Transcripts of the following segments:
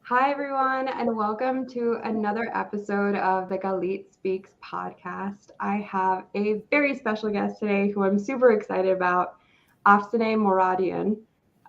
Hi, everyone, and welcome to another episode of the Galit Speaks podcast. I have a very special guest today who I'm super excited about, Afsaneh Moradian.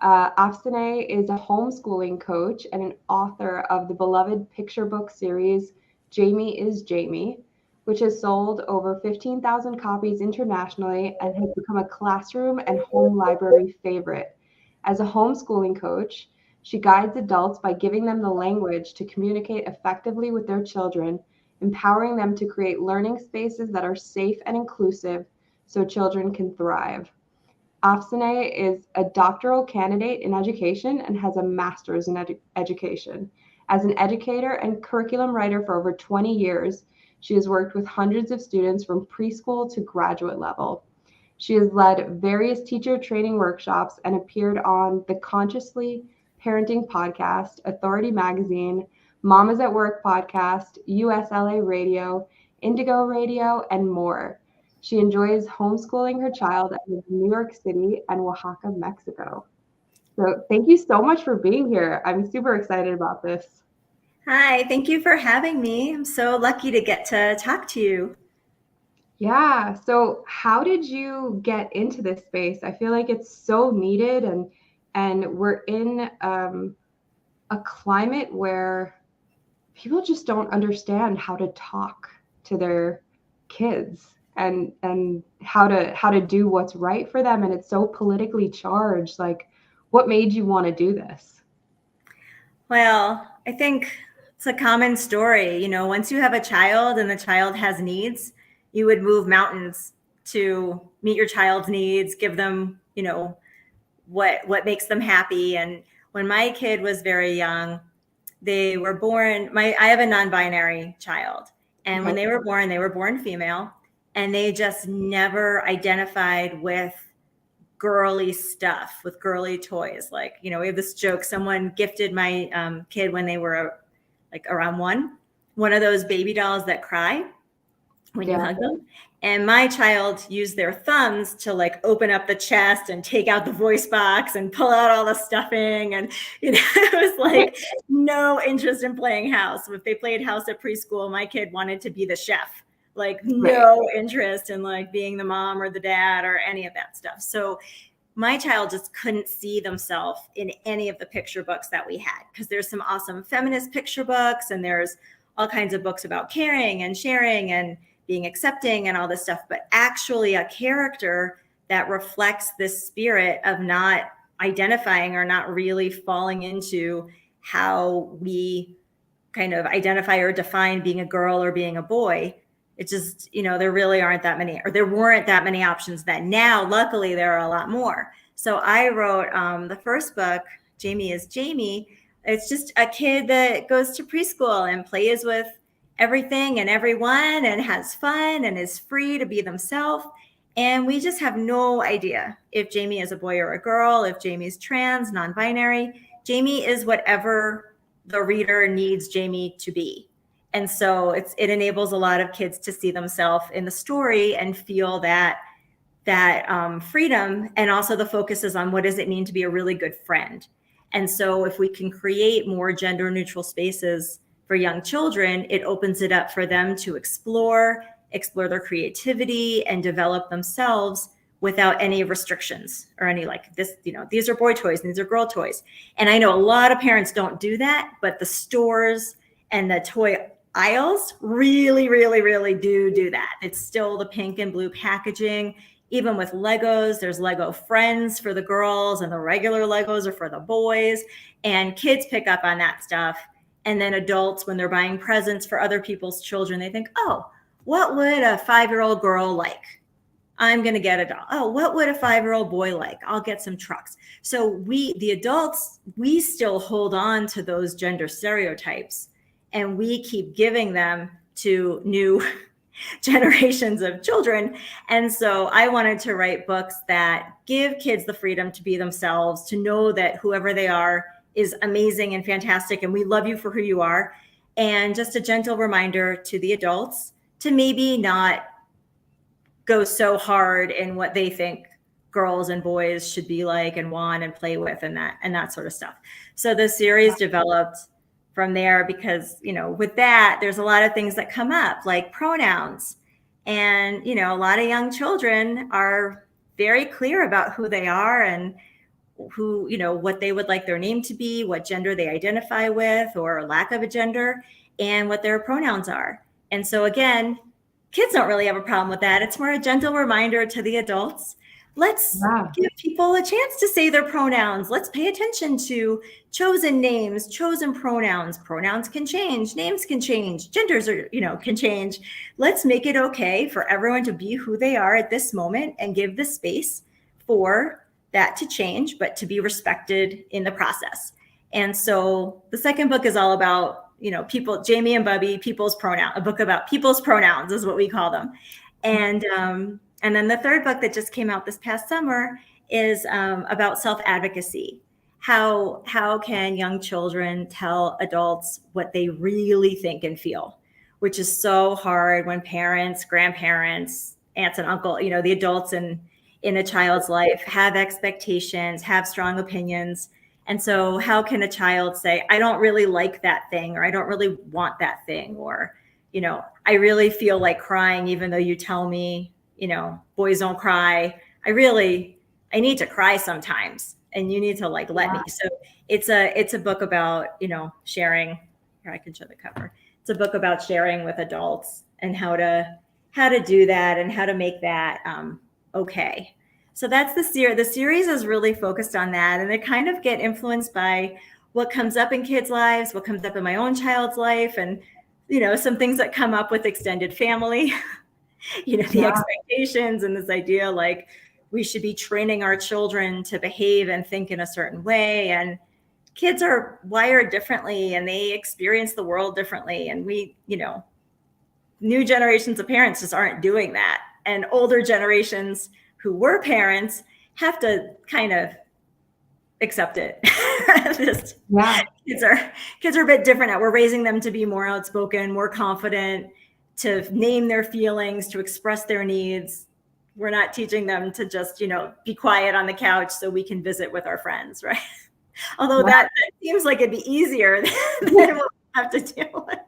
Afsaneh is a homeschooling coach and an author of the beloved picture book series, Jamie is Jamie, which has sold over 15,000 copies internationally and has become a classroom and home library favorite. As a homeschooling coach, she guides adults by giving them the language to communicate effectively with their children, empowering them to create learning spaces that are safe and inclusive so children can thrive. Afsaneh is a doctoral candidate in education and has a master's in education. As an educator and curriculum writer for over 20 years, she has worked with hundreds of students from preschool to graduate level. She has led various teacher training workshops and appeared on the Consciously Parenting podcast, Authority Magazine, Mamas at Work podcast, USLA Radio, Indigo Radio, and more. She enjoys homeschooling her child in New York City and Oaxaca, Mexico. So thank you so much for being here. I'm super excited about this. Hi, thank you for having me. I'm so lucky to get to talk to you. Yeah. So how did you get into this space? I feel like it's so needed and we're in a climate where people just don't understand how to talk to their kids and how to do what's right for them, and it's so politically charged. Like, what made you want to do this? Well, I think it's a common story. Once you have a child and the child has needs, you would move mountains to meet your child's needs, give them, what makes them happy. And when my kid was very young, they were born, I have a non-binary child. And when Okay. they were born female, and they just never identified with girly stuff, with girly toys. Like, we have this joke. Someone gifted my kid when they were like around one of those baby dolls that cry when you Yeah. hug them. And my child used their thumbs to like open up the chest and take out the voice box and pull out all the stuffing. And, it was like no interest in playing house. If they played house at preschool, my kid wanted to be the chef, like Right. no interest in like being the mom or the dad or any of that stuff. So my child just couldn't see themselves in any of the picture books that we had, because there's some awesome feminist picture books and there's all kinds of books about caring and sharing and being accepting and all this stuff, but actually a character that reflects this spirit of not identifying or not really falling into how we kind of identify or define being a girl or being a boy. It just, there really aren't that many, or there weren't that many options then. Now, luckily, there are a lot more. So I wrote the first book, Jamie is Jamie. It's just a kid that goes to preschool and plays with everything and everyone and has fun and is free to be themselves. And we just have no idea if Jamie is a boy or a girl, if Jamie's trans, non-binary. Jamie is whatever the reader needs Jamie to be. And so it enables a lot of kids to see themselves in the story and feel that freedom. And also the focus is on what does it mean to be a really good friend. And so if we can create more gender neutral spaces for young children, it opens it up for them to explore their creativity and develop themselves without any restrictions or any like this, these are boy toys and these are girl toys. And I know a lot of parents don't do that, but the stores and the toy aisles really, really, really do that. It's still the pink and blue packaging. Even with Legos, there's Lego Friends for the girls and the regular Legos are for the boys. And kids pick up on that stuff. And then adults, when they're buying presents for other people's children, they think, oh, what would a 5-year-old girl like? I'm going to get a doll. Oh, what would a 5-year-old boy like? I'll get some trucks. So we, the adults, we still hold on to those gender stereotypes and we keep giving them to new generations of children. And so I wanted to write books that give kids the freedom to be themselves, to know that whoever they are is amazing and fantastic. And we love you for who you are. And just a gentle reminder to the adults to maybe not go so hard in what they think girls and boys should be like and want and play with and that sort of stuff. So the series developed from there, because, with that, there's a lot of things that come up, like pronouns. And, a lot of young children are very clear about who they are and who, what they would like their name to be, what gender they identify with or lack of a gender, and what their pronouns are. And so again, kids don't really have a problem with that. It's more a gentle reminder to the adults. Let's give people a chance to say their pronouns. Let's pay attention to chosen names, chosen pronouns. Pronouns can change, names can change, genders can change. Let's make it okay for everyone to be who they are at this moment and give the space for that to change, but to be respected in the process. And so the second book is all about, people, Jamie and Bubby, a book about people's pronouns is what we call them. And then the third book that just came out this past summer is about self-advocacy. How can young children tell adults what they really think and feel, which is so hard when parents, grandparents, aunts and uncle, the adults in a child's life have expectations, have strong opinions. And so how can a child say, I don't really like that thing, or I don't really want that thing, or, I really feel like crying, even though you tell me, boys don't cry. I need to cry sometimes, and you need to let me. So it's a book about, sharing. Here, I can show the cover. It's a book about sharing with adults and how to do that and how to make that okay. So that's the series. The series is really focused on that, and they kind of get influenced by what comes up in kids' lives, what comes up in my own child's life, and some things that come up with extended family. The expectations and this idea like we should be training our children to behave and think in a certain way. And kids are wired differently and they experience the world differently. And we, new generations of parents just aren't doing that. And older generations who were parents have to kind of accept it. Kids are a bit different now. We're raising them to be more outspoken, more confident, to name their feelings, to express their needs. We're not teaching them to just, be quiet on the couch so we can visit with our friends, right? Although that seems like it'd be easier than what we have to deal with.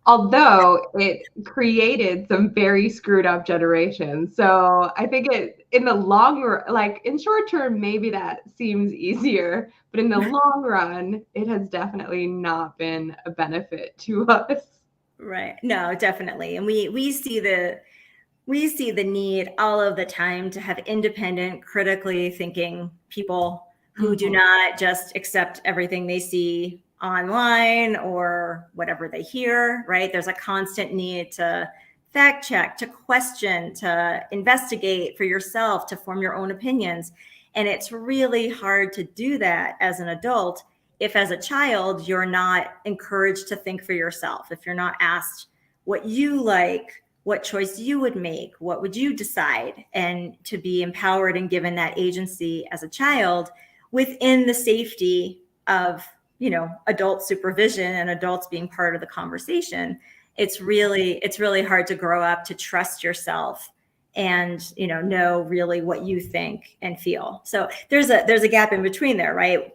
Although it created some very screwed up generations. So I think in the long run, in short term, maybe that seems easier, but in the long run, it has definitely not been a benefit to us. Right. No, definitely. And we see the need all of the time to have independent, critically thinking people who do not just accept everything they see online or whatever they hear, right? There's a constant need to fact check, to question, to investigate for yourself, to form your own opinions. And it's really hard to do that as an adult if as a child, you're not encouraged to think for yourself, if you're not asked what you like, what choice you would make, what would you decide, and to be empowered and given that agency as a child within the safety of, adult supervision and adults being part of the conversation. It's really hard to grow up to trust yourself and, know really what you think and feel. So there's a gap in between there, right?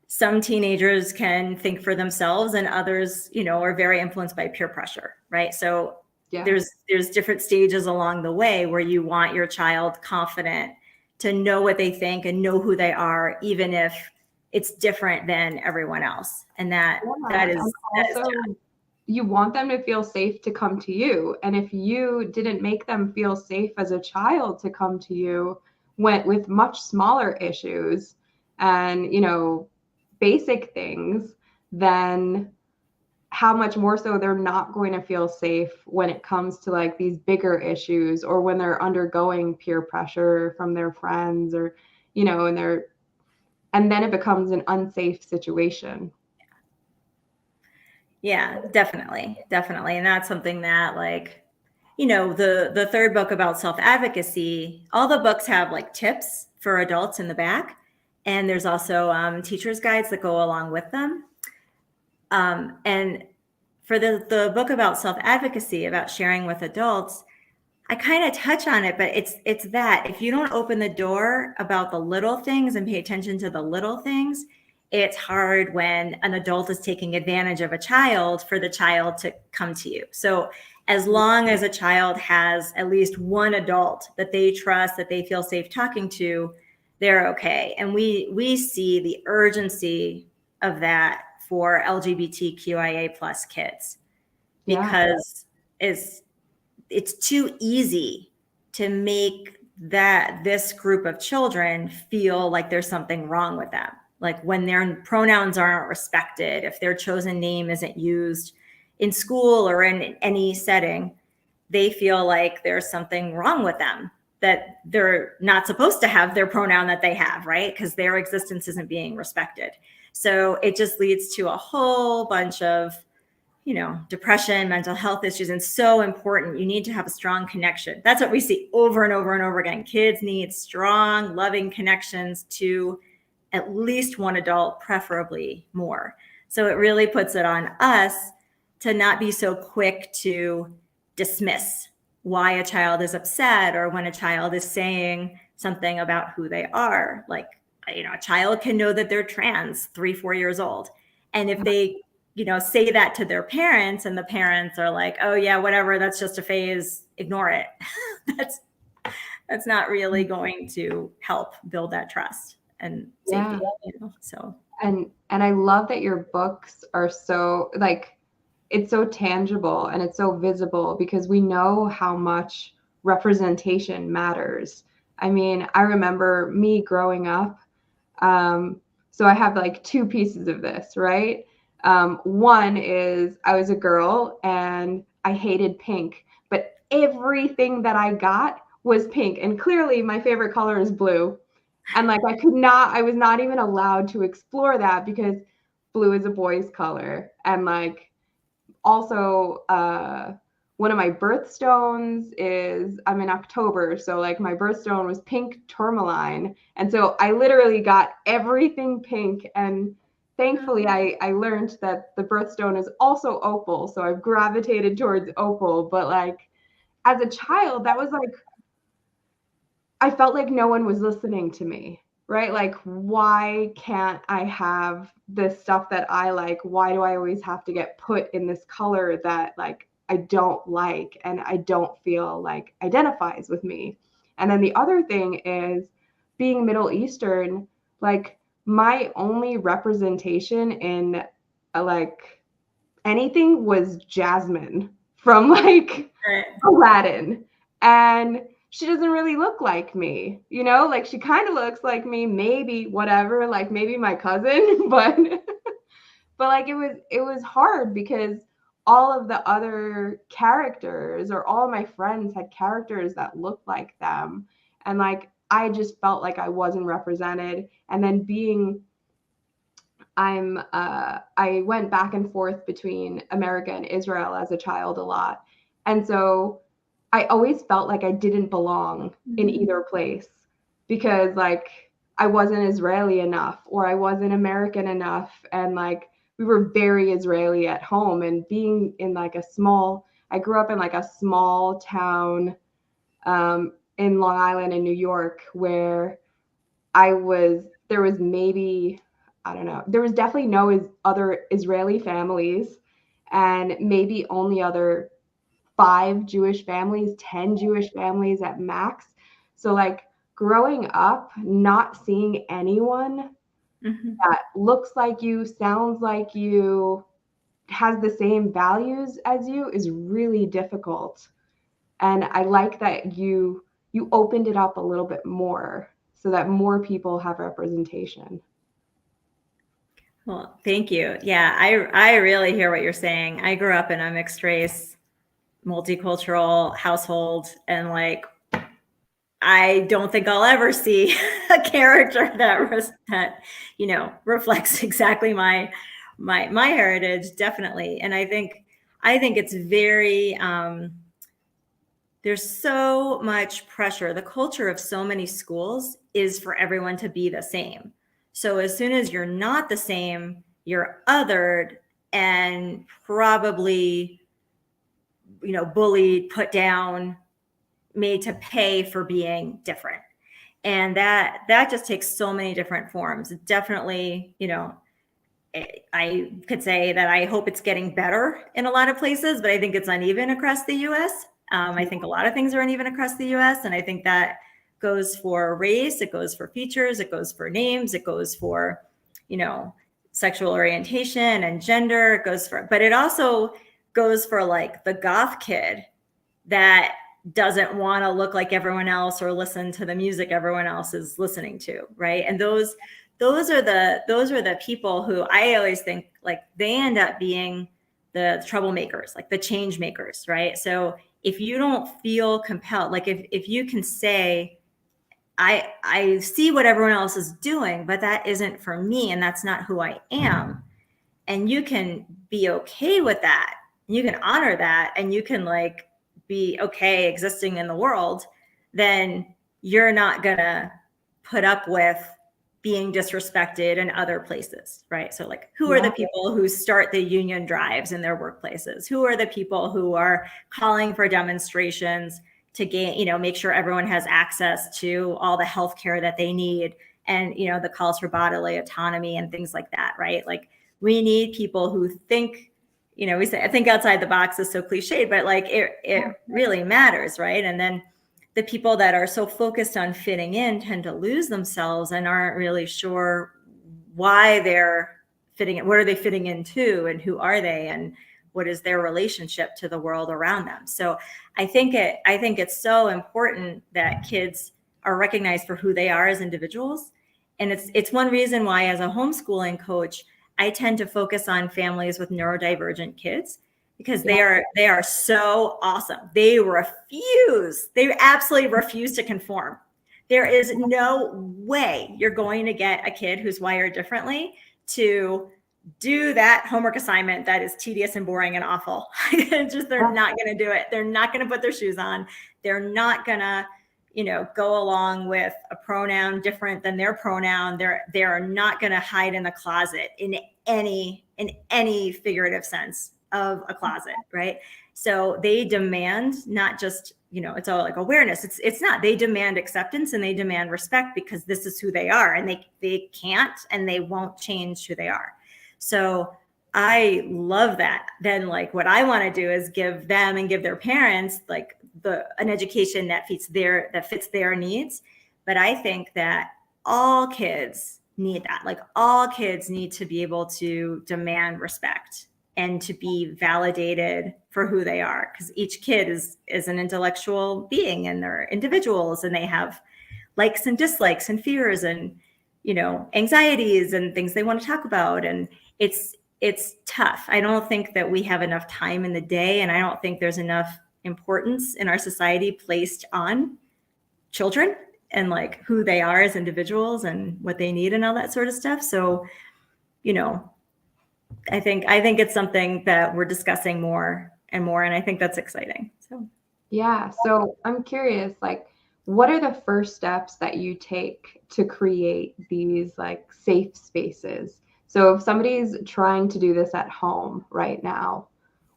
Some teenagers can think for themselves and others, are very influenced by peer pressure, right? So there's different stages along the way where you want your child confident to know what they think and know who they are, even if it's different than everyone else. And that is you want them to feel safe to come to you. And if you didn't make them feel safe as a child to come to you with much smaller issues and, basic things, then how much more so they're not going to feel safe when it comes to these bigger issues, or when they're undergoing peer pressure from their friends, or and then it becomes an unsafe situation. Yeah, definitely. And that's something that the third book about self-advocacy, all the books have tips for adults in the back. And there's also teachers' guides that go along with them. And for the book about self-advocacy, about sharing with adults, I kind of touch on it, but it's that if you don't open the door about the little things and pay attention to the little things, it's hard when an adult is taking advantage of a child for the child to come to you. So as long as a child has at least one adult that they trust, that they feel safe talking to, they're okay. And we see the urgency of that for LGBTQIA plus kids, because it's too easy to make this group of children feel like there's something wrong with them. Like when their pronouns aren't respected, if their chosen name isn't used in school or in any setting, they feel like there's something wrong with them, that they're not supposed to have their pronoun that they have, right? Because their existence isn't being respected. So it just leads to a whole bunch of, depression, mental health issues, and so important. You need to have a strong connection. That's what we see over and over and over again. Kids need strong, loving connections to at least one adult, preferably more. So it really puts it on us to not be so quick to dismiss why a child is upset, or when a child is saying something about who they are. Like, a child can know that they're trans 3-4 years old. And if they say that to their parents, and the parents are like, oh yeah, whatever, that's just a phase, ignore it. That's not really going to help build that trust and safety. So. And I love that your books are so, like, it's so tangible and it's so visible, because we know how much representation matters. I mean, I remember me growing up. So I have like two pieces of this, right? One is I was a girl and I hated pink, but everything that I got was pink. And clearly my favorite color is blue. And like I was not even allowed to explore that, because blue is a boy's color. And like also one of my birthstones is, I'm in October, so like my birthstone was pink tourmaline. And so I literally got everything pink. And thankfully I learned that the birthstone is also opal, so I've gravitated towards opal. But like as a child, that was like, I felt like no one was listening to me, right? Like, why can't I have this stuff that I like? Why do I always have to get put in this color that like I don't like and I don't feel like identifies with me? And then the other thing is, being Middle Eastern, like my only representation in like anything was Jasmine from like Aladdin. And she doesn't really look like me, like she kind of looks like me, maybe whatever, like maybe my cousin, but like it was hard, because all of the other characters, or all of my friends, had characters that looked like them. And like I just felt like I wasn't represented. And then I went back and forth between America and Israel as a child a lot. And so I always felt like I didn't belong in either place, because like I wasn't Israeli enough, or I wasn't American enough. And like we were very Israeli at home. And being in like I grew up in like a small town in Long Island in New York, where there was maybe, I don't know, there was definitely no other Israeli families, and maybe only other 5 Jewish families, 10 Jewish families at max. So like growing up, not seeing anyone that looks like you, sounds like you, has the same values as you, is really difficult. And I like that you opened it up a little bit more, so that more people have representation. Well, thank you. Yeah, I really hear what you're saying. I grew up in a mixed race, multicultural household, and like I don't think I'll ever see a character that reflects exactly my heritage, definitely. And I think it's very there's so much pressure. The culture of so many schools is for everyone to be the same. So as soon as you're not the same, you're othered and probably, bullied, put down, made to pay for being different. And that just takes so many different forms. Definitely, I could say that I hope it's getting better in a lot of places, but I think it's uneven across the US. I think a lot of things are uneven across the US. And I think that goes for race, it goes for features, it goes for names, it goes for, sexual orientation and gender, but it also goes for like the goth kid that doesn't want to look like everyone else or listen to the music everyone else is listening to, right? And those are the people who I always think like they end up being the troublemakers, like the change makers, right? So if you don't feel compelled, like if you can say, I see what everyone else is doing, but that isn't for me and that's not who I am, and you can be okay with that, you can honor that, and you can like be okay existing in the world, then you're not gonna put up with being disrespected in other places, right? So like, who are the people who start the union drives in their workplaces? Who are the people who are calling for demonstrations to gain, make sure everyone has access to all the healthcare that they need, and the calls for bodily autonomy and things like that, right? Like, we need people who think, we say I think outside the box is so cliched, but like it really matters, right? And then the people that are so focused on fitting in tend to lose themselves and aren't really sure why they're fitting in. What are they fitting into, and who are they, and what is their relationship to the world around them? So I think it's so important that kids are recognized for who they are as individuals. And it's one reason why, as a homeschooling coach, I tend to focus on families with neurodivergent kids, because they are so awesome. They absolutely refuse to conform. There is no way you're going to get a kid who's wired differently to do that homework assignment that is tedious and boring and awful. They're not going to do it. They're not going to put their shoes on. They're not going to, go along with a pronoun different than their pronoun. They are not going to hide in the closet in any figurative sense of a closet, right? So they demand not just, it's all like awareness. It's not. They demand acceptance and they demand respect, because this is who they are, and they can't and they won't change who they are. So I love that. Then like what I want to do is give them and give their parents like an education that fits their needs. But I think that all kids need that. Like, all kids need to be able to demand respect and to be validated for who they are, because each kid is an intellectual being, and they're individuals, and they have likes and dislikes and fears and anxieties and things they want to talk about. And it's tough. I don't think that we have enough time in the day, and I don't think there's enough importance in our society placed on children and like who they are as individuals and what they need and all that sort of stuff. So, I think it's something that we're discussing more and more, and I think that's exciting. So yeah. So I'm curious, like, what are the first steps that you take to create these like safe spaces? So if somebody's trying to do this at home right now,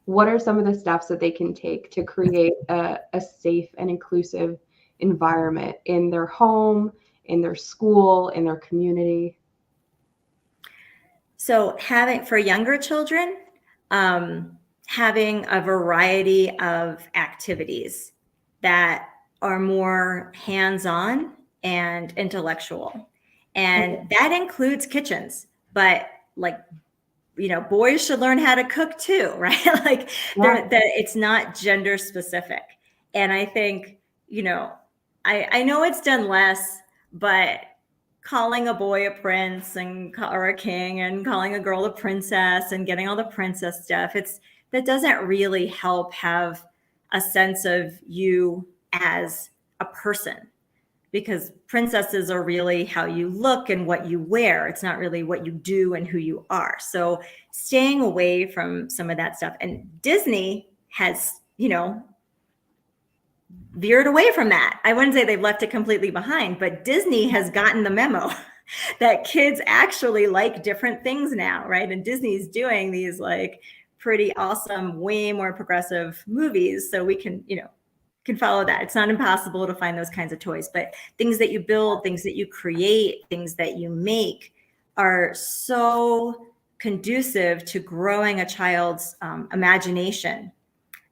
what are some of the steps that they can take to create a safe and inclusive environment in their home, in their school, in their community? So for younger children, having a variety of activities that are more hands-on and intellectual. And that includes kitchens, but like, boys should learn how to cook too, right? Like that it's not gender specific. And I think, I know it's done less, but calling a boy a prince or a king, and calling a girl a princess, and getting all the princess stuff, that doesn't really help have a sense of you as a person, because princesses are really how you look and what you wear. It's not really what you do and who you are. So staying away from some of that stuff. And Disney has, veered away from that. I wouldn't say they've left it completely behind, but Disney has gotten the memo that kids actually like different things now, right? And Disney's doing these like pretty awesome, way more progressive movies. So we can, can follow that. It's not impossible to find those kinds of toys, but things that you build, things that you create, things that you make are so conducive to growing a child's imagination.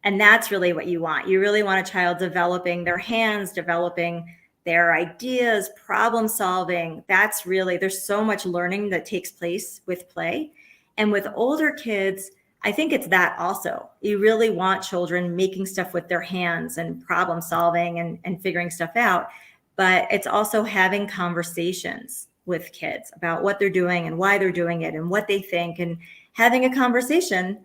And that's really what you want. You really want a child developing their hands, developing their ideas, problem solving. That's really, there's so much learning that takes place with play. And with older kids, I think it's that also. You really want children making stuff with their hands and problem solving and figuring stuff out. But it's also having conversations with kids about what they're doing and why they're doing it and what they think, and having a conversation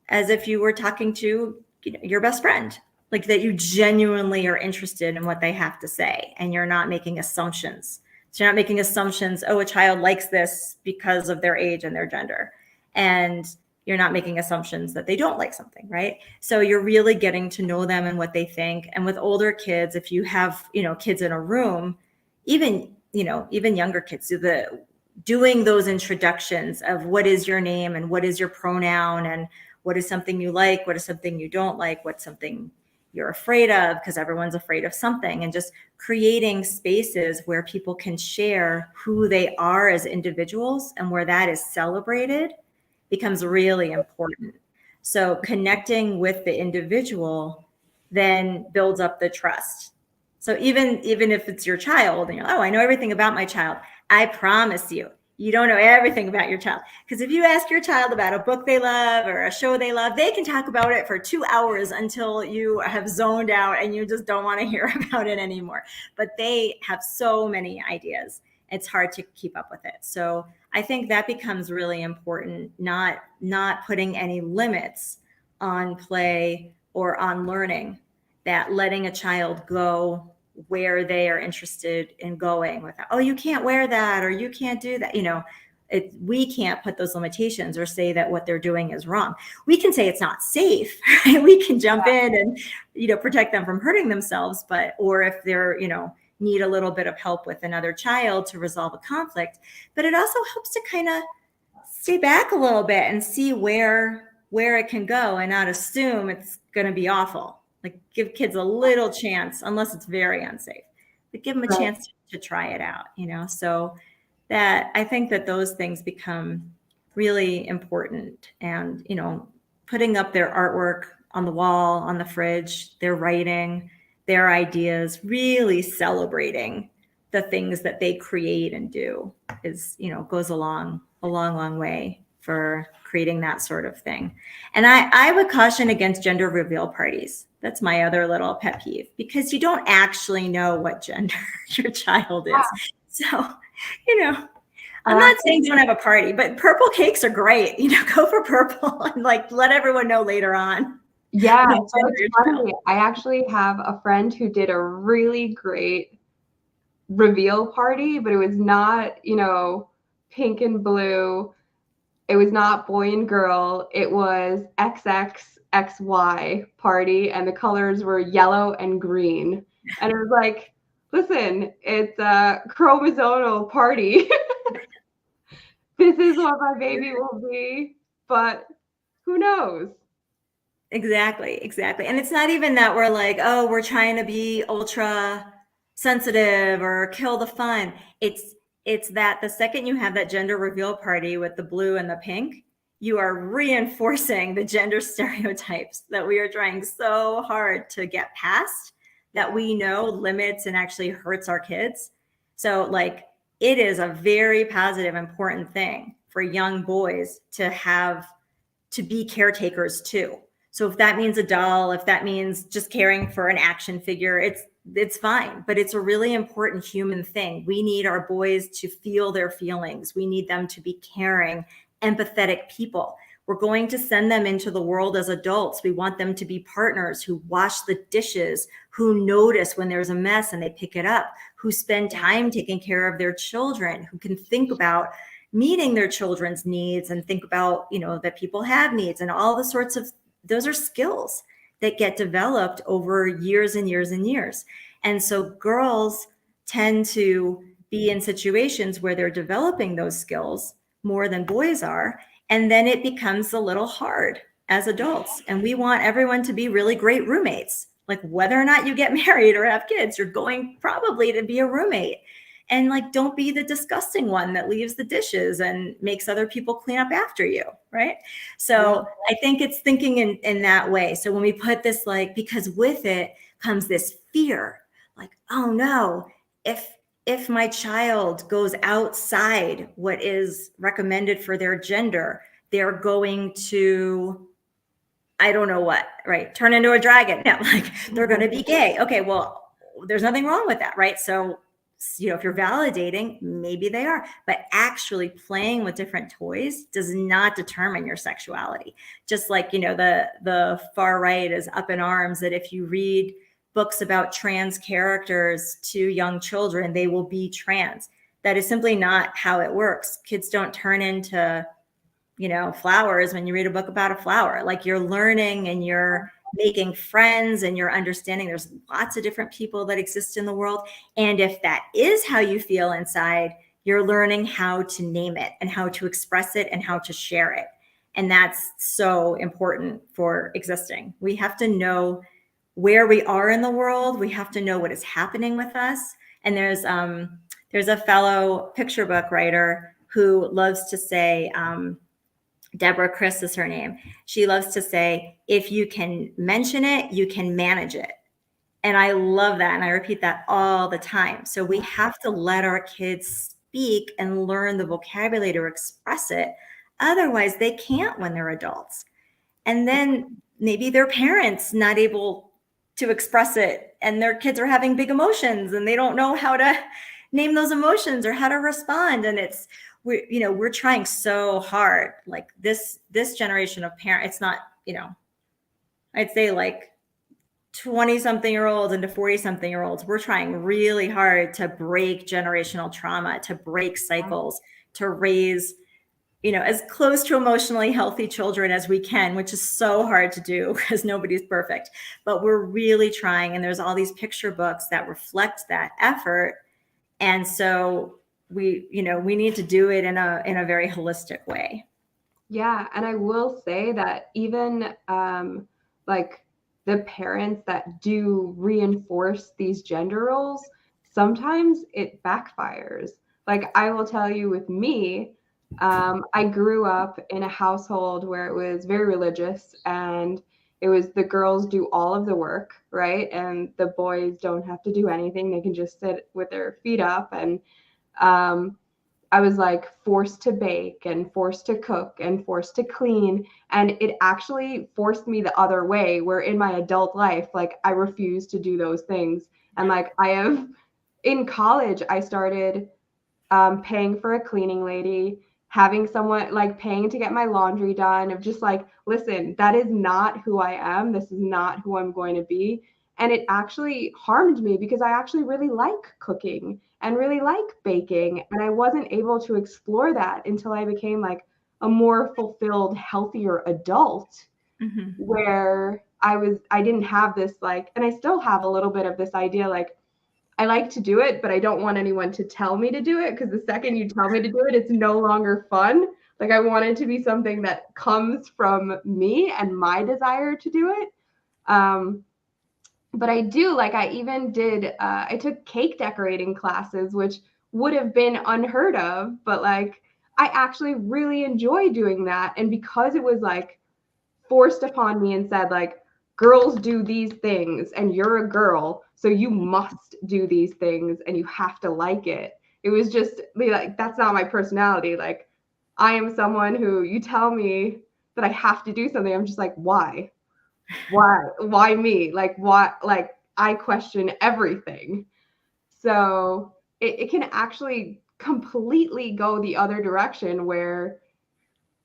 as if you were talking to your best friend, like that you genuinely are interested in what they have to say and you're not making assumptions. So you're not making assumptions, oh, a child likes this because of their age and their gender. And you're not making assumptions that they don't like something, right? So you're really getting to know them and what they think. And with older kids, if you have, kids in a room, even younger kids, doing those introductions of what is your name and what is your pronoun and what is something you like, what is something you don't like, what's something you're afraid of, because everyone's afraid of something, and just creating spaces where people can share who they are as individuals and where that is celebrated becomes really important. So connecting with the individual then builds up the trust. So even if it's your child and you're, oh, I know everything about my child, I promise you, you don't know everything about your child. Because if you ask your child about a book they love or a show they love, they can talk about it for 2 hours until you have zoned out and you just don't want to hear about it anymore. But they have so many ideas. It's hard to keep up with it. So I think that becomes really important, not putting any limits on play or on learning, that letting a child go where they are interested in going without, oh, you can't wear that or you can't do that. We can't put those limitations or say that what they're doing is wrong. We can say it's not safe, right? We can jump in and, protect them from hurting themselves, or if they're, need a little bit of help with another child to resolve a conflict. But it also helps to kind of stay back a little bit and see where it can go and not assume it's going to be awful. Like, give kids a little chance, unless it's very unsafe, but give them a chance to try it out, so that I think that those things become really important. And, putting up their artwork on the wall, on the fridge, their writing, their ideas, really celebrating the things that they create and do is, goes a long way for creating that sort of thing. And I would caution against gender reveal parties. That's my other little pet peeve, because you don't actually know what gender your child is. So, I'm not saying don't have a party, but purple cakes are great. Go for purple and let everyone know later on. Yeah, so it's funny. I actually have a friend who did a really great reveal party, but it was not, pink and blue. It was not boy and girl. It was XXXY party, and the colors were yellow and green. And it was like, listen, it's a chromosomal party. This is what my baby will be, but who knows? Exactly. And it's not even that we're like, oh, we're trying to be ultra sensitive or kill the fun. It's that the second you have that gender reveal party with the blue and the pink, you are reinforcing the gender stereotypes that we are trying so hard to get past, that we know limits and actually hurts our kids. So it is a very positive, important thing for young boys to be caretakers too. So if that means a doll, if that means just caring for an action figure, it's fine, but it's a really important human thing. We need our boys to feel their feelings. We need them to be caring, empathetic people. We're going to send them into the world as adults. We want them to be partners who wash the dishes, who notice when there's a mess and they pick it up, who spend time taking care of their children, who can think about meeting their children's needs and think about, that people have needs, and all the sorts of, those are skills that get developed over years and years and years. And so girls tend to be in situations where they're developing those skills more than boys are. And then it becomes a little hard as adults. And we want everyone to be really great roommates. Like whether or not you get married or have kids, you're going probably to be a roommate. And like, don't be the disgusting one that leaves the dishes and makes other people clean up after you, right? So I think it's thinking in that way. So when we put this, like, because with it comes this fear, like, oh no, if my child goes outside what is recommended for their gender, they're going to, I don't know what, right? Turn into a dragon. No, like they're going to be gay. Okay, well, there's nothing wrong with that, right? So, if you're validating, maybe they are, but actually playing with different toys does not determine your sexuality. Just like, the far right is up in arms that if you read books about trans characters to young children, they will be trans. That is simply not how it works. Kids don't turn into flowers when you read a book about a flower. Like, you're learning and you're making friends and you're understanding there's lots of different people that exist in the world. And if that is how you feel inside, you're learning how to name it and how to express it and how to share it. And that's so important for existing. We have to know where we are in the world. We have to know what is happening with us. And there's a fellow picture book writer who loves to say, Deborah Chris is her name. She loves to say, if you can mention it, you can manage it. And I love that. And I repeat that all the time. So we have to let our kids speak and learn the vocabulary to express it. Otherwise, they can't when they're adults. And then maybe their parents not able to express it, and their kids are having big emotions and they don't know how to name those emotions or how to respond. And we're trying so hard. Like this generation of parents, it's not, I'd say like 20-something-year-olds into 40-something-year-olds, we're trying really hard to break generational trauma, to break cycles, to raise, as close to emotionally healthy children as we can, which is so hard to do because nobody's perfect. But we're really trying, and there's all these picture books that reflect that effort. And so we need to do it in a very holistic way. Yeah, and I will say that even like the parents that do reinforce these gender roles, sometimes it backfires. Like, I will tell you, with me, I grew up in a household where it was very religious, and it was the girls do all of the work, right? And the boys don't have to do anything. They can just sit with their feet up. And I was like forced to bake and forced to cook and forced to clean. And it actually forced me the other way, where in my adult life, like, I refused to do those things. And like, in college, I started paying for a cleaning lady, having someone, like, paying to get my laundry done, of just like, listen, that is not who I am. This is not who I'm going to be. And it actually harmed me because I actually really like cooking and really like baking. And I wasn't able to explore that until I became like a more fulfilled, healthier adult, where I didn't have this, like, and I still have a little bit of this idea, like, I like to do it, but I don't want anyone to tell me to do it, because the second you tell me to do it, it's no longer fun. Like, I want it to be something that comes from me and my desire to do it. But I do, like, I even did, I took cake decorating classes, which would have been unheard of, but like, I actually really enjoy doing that. And because it was like forced upon me and said, like, girls do these things and you're a girl, so you must do these things and you have to like it. It was just like, that's not my personality. Like, I am someone who, you tell me that I have to do something, I'm just like, why me? Like, what? Like, I question everything. So it can actually completely go the other direction, where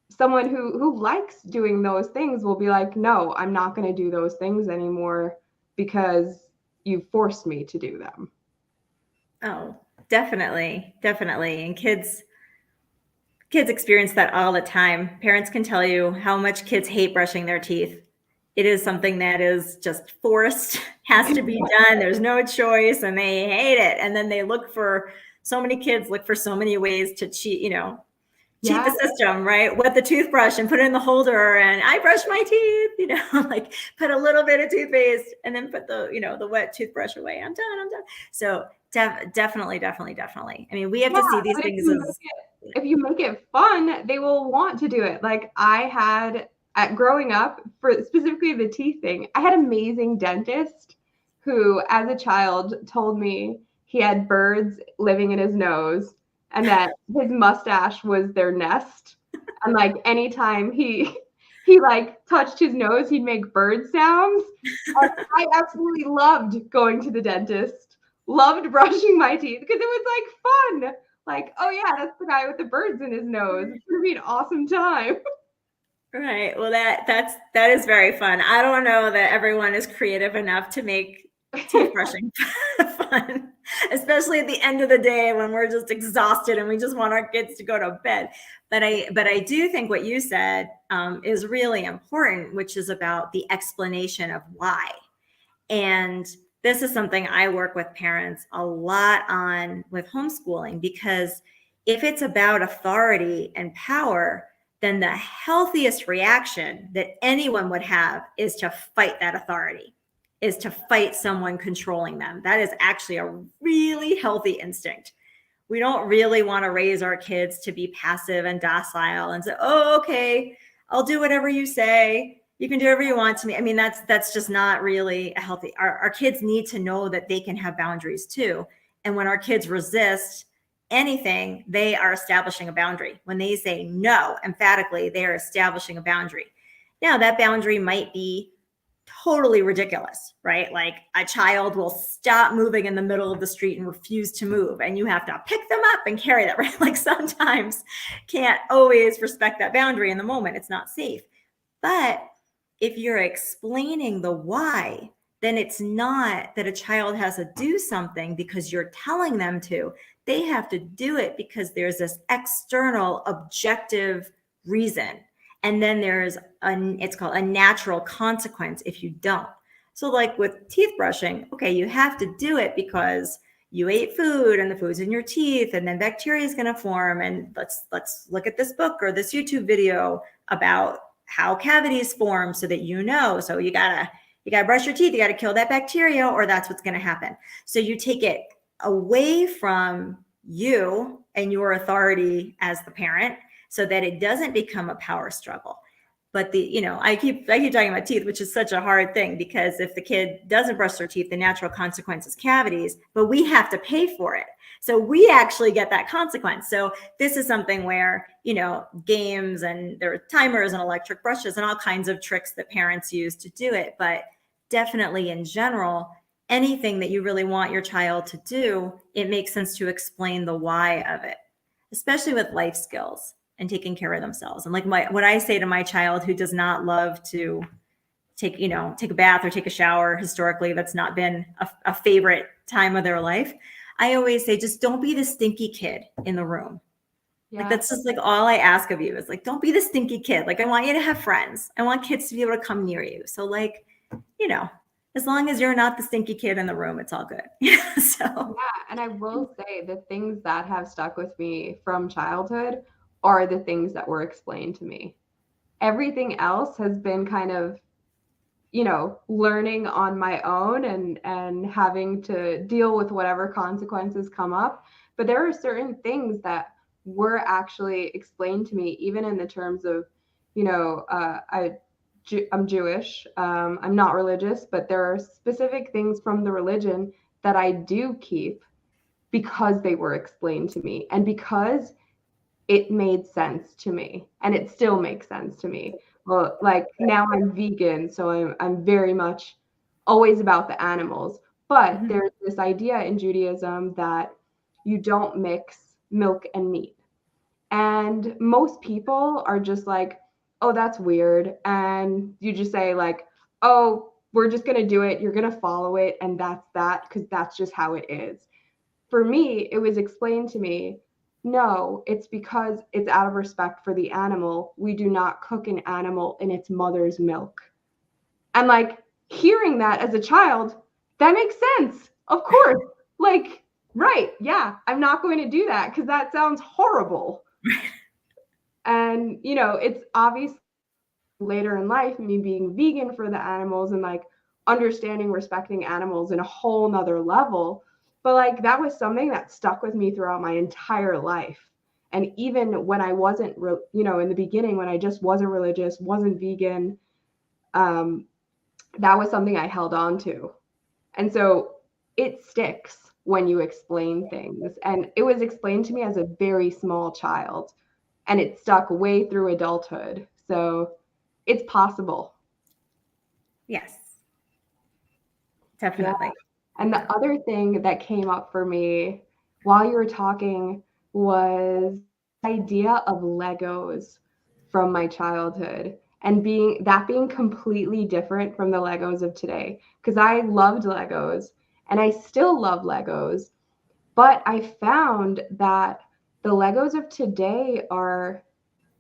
someone who likes doing those things will be like, no, I'm not going to do those things anymore because you forced me to do them. Oh, definitely. And kids experience that all the time. Parents can tell you how much kids hate brushing their teeth. It is something that is just forced, has to be done. There's no choice, and they hate it. And then so many kids look for so many ways to cheat, cheat Yeah. the system, right? Wet the toothbrush and put it in the holder, and I brush my teeth, like put a little bit of toothpaste and then put the wet toothbrush away. I'm done. So definitely. I mean, we have Yeah, to see these but things as, if you make it fun, they will want to do it. Like I had growing up, for specifically the teeth thing, I had an amazing dentist who, as a child, told me he had birds living in his nose and that his mustache was their nest. And like anytime he like touched his nose, he'd make bird sounds. And I absolutely loved going to the dentist, loved brushing my teeth because it was like fun. Like, oh yeah, that's the guy with the birds in his nose. It's gonna be an awesome time. right. Well, that is very fun. I don't know that everyone is creative enough to make teeth brushing fun, especially at the end of the day when we're just exhausted and we just want our kids to go to bed. But I do think what you said is really important, which is about the explanation of why. And this is something I work with parents a lot on with homeschooling, because if it's about authority and power, then the healthiest reaction that anyone would have is to fight that authority, is to fight someone controlling them. That is actually a really healthy instinct. We don't really want to raise our kids to be passive and docile and say, oh, okay, I'll do whatever you say. You can do whatever you want to me. I mean, that's just not really a healthy. Our kids need to know that they can have boundaries too. And when our kids resist anything, they are establishing a boundary. When they say no emphatically, they are establishing a boundary. Now, that boundary might be totally ridiculous, right? Like a child will stop moving in the middle of the street and refuse to move, and you have to pick them up and carry that, right? Like sometimes can't always respect that boundary in the moment. It's not safe. But if you're explaining the why, then it's not that a child has to do something because you're telling them to. They have to do it because there's this external objective reason. And then it's called a natural consequence if you don't. So like with teeth brushing, okay, you have to do it because you ate food and the food's in your teeth and then bacteria is going to form. And let's look at this book or this YouTube video about how cavities form so that so you gotta brush your teeth, you gotta kill that bacteria or that's what's gonna happen. So you take it away from you and your authority as the parent so that it doesn't become a power struggle. But I keep talking about teeth, which is such a hard thing, because if the kid doesn't brush their teeth, the natural consequence is cavities, but we have to pay for it. So we actually get that consequence. So this is something where, games and there are timers and electric brushes and all kinds of tricks that parents use to do it. But definitely in general, anything that you really want your child to do, it makes sense to explain the why of it, especially with life skills and taking care of themselves. And like what I say to my child who does not love to take a bath or take a shower, historically, that's not been a favorite time of their life. I always say, just don't be the stinky kid in the room. Yeah. Like, that's just like all I ask of you is like, don't be the stinky kid. Like, I want you to have friends. I want kids to be able to come near you. So like, as long as you're not the stinky kid in the room, it's all good. So yeah, and I will say the things that have stuck with me from childhood are the things that were explained to me. Everything else has been kind of, learning on my own and having to deal with whatever consequences come up. But there are certain things that were actually explained to me, even in the terms of, I'm Jewish. I'm not religious, but there are specific things from the religion that I do keep because they were explained to me and because it made sense to me, and it still makes sense to me. Well, like now I'm vegan, so I'm very much always about the animals. But there's this idea in Judaism that you don't mix milk and meat. And most people are just like, oh, that's weird. And you just say like, oh, we're just going to do it. You're going to follow it. And that's that, because that's just how it is. For me, it was explained to me, no, it's because it's out of respect for the animal. We do not cook an animal in its mother's milk. And like hearing that as a child, that makes sense. Of course. Like, right. Yeah, I'm not going to do that because that sounds horrible. And, you know, it's obvious later in life, me being vegan for the animals and like understanding, respecting animals in a whole nother level. But like that was something that stuck with me throughout my entire life. And even when I wasn't, you know, in the beginning, when I just wasn't religious, wasn't vegan, um, that was something I held on to. And so it sticks when you explain things. And it was explained to me as a very small child, and it stuck way through adulthood. So it's possible. Yes, Yeah. definitely. And the other thing that came up for me while you were talking was the idea of Legos from my childhood and being completely different from the Legos of today. Because I loved Legos and I still love Legos, but I found that the Legos of today are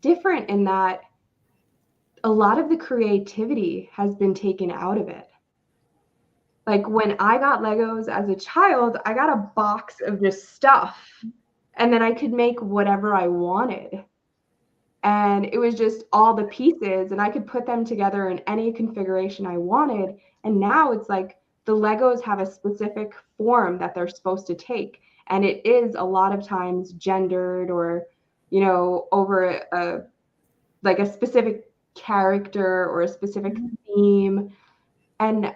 different in that a lot of the creativity has been taken out of it. Like when I got Legos as a child, I got a box of just stuff and then I could make whatever I wanted. And it was just all the pieces and I could put them together in any configuration I wanted. And now it's like the Legos have a specific form that they're supposed to take. And it is a lot of times gendered or, you know, over like a specific character or a specific theme. And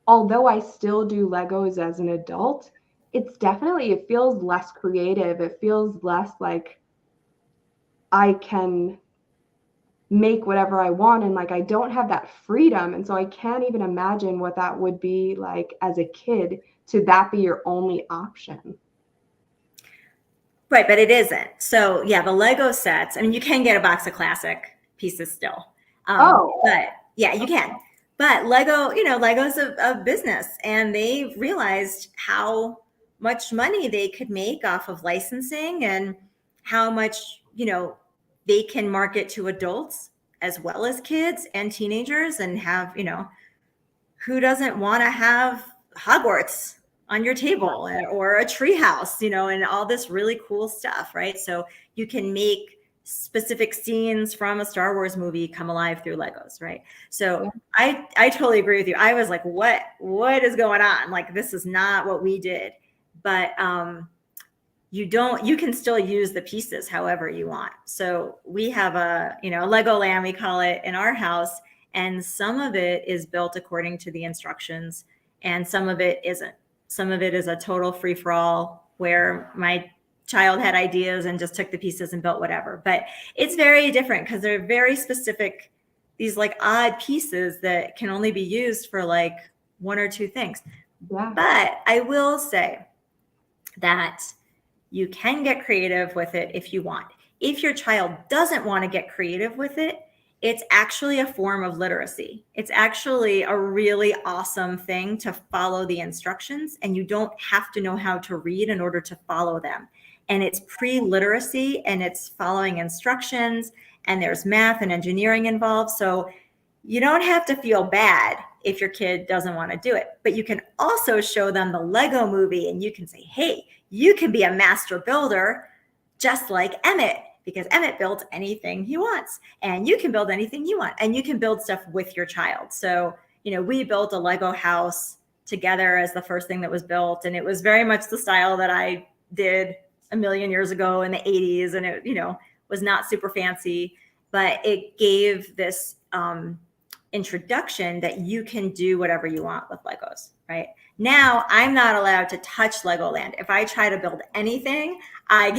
although I still do Legos as an adult, it feels less creative. It feels less like I can make whatever I want and like I don't have that freedom. And so I can't even imagine what that would be like as a kid to that be your only option. Right, but it isn't. So yeah, the Lego sets. I mean, you can get a box of classic pieces still, Oh, but yeah, you can. But Lego, you know, Lego's a business, and they realized how much money they could make off of licensing, and how much, you know, they can market to adults as well as kids and teenagers, and have, you know, who doesn't want to have Hogwarts on your table or a tree house, you know, and all this really cool stuff, right? So you can make specific scenes from a Star Wars movie come alive through Legos, right? So yeah. I totally agree with you. I was like, what is going on? Like, this is not what we did. But you can still use the pieces however you want. So we have a, you know, a Lego land, we call it, in our house, and some of it is built according to the instructions and some of it isn't. Some of it is a total free for all where my child had ideas and just took the pieces and built whatever. But it's very different because they're very specific, these like odd pieces that can only be used for like one or two things. Yeah. But I will say that you can get creative with it if you want. If your child doesn't want to get creative with it, it's actually a form of literacy. It's actually a really awesome thing to follow the instructions, and you don't have to know how to read in order to follow them. And it's pre-literacy and it's following instructions, and there's math and engineering involved. So you don't have to feel bad if your kid doesn't want to do it, but you can also show them the Lego movie and you can say, hey, you can be a master builder just like Emmett, because Emmett builds anything he wants, and you can build anything you want, and you can build stuff with your child. So, you know, we built a Lego house together as the first thing that was built, and it was very much the style that I did a million years ago in the 80s, and it, you know, was not super fancy, but it gave this introduction that you can do whatever you want with Legos, right? Now I'm not allowed to touch Legoland. If I try to build anything, I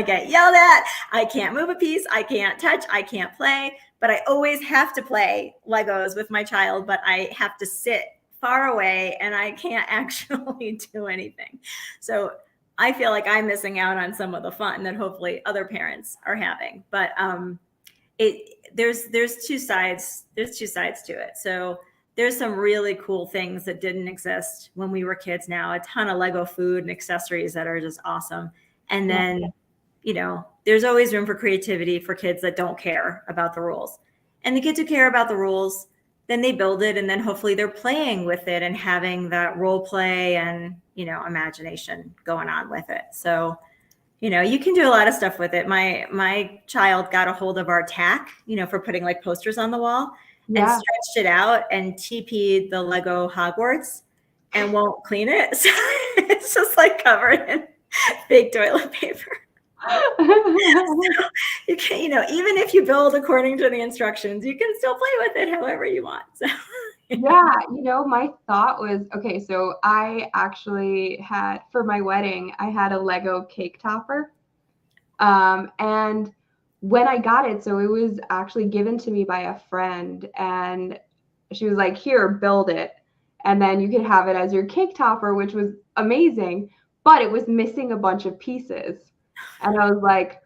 get yelled at. I can't move a piece. I can't touch. I can't play. But I always have to play Legos with my child, but I have to sit far away and I can't actually do anything. So I feel like I'm missing out on some of the fun that hopefully other parents are having. But there's two sides to it. So there's some really cool things that didn't exist when we were kids. Now a ton of Lego food and accessories that are just awesome. And then, you know, there's always room for creativity for kids that don't care about the rules. And the kids who care about the rules, then they build it, and then hopefully they're playing with it and having that role play and, you know, imagination going on with it. So You can do a lot of stuff with it. My child got a hold of our tack, for putting like posters on the wall, and Yeah. stretched it out and TP'd the Lego Hogwarts and won't clean it. So it's just like covered in fake toilet paper. So you can, even if you build according to the instructions, you can still play with it however you want. So Yeah, my thought was, okay, so I actually had, for my wedding, I had a Lego cake topper. And when I got it, so it was actually given to me by a friend, and she was like, here, build it. And then you could have it as your cake topper, which was amazing, but it was missing a bunch of pieces. And I was like,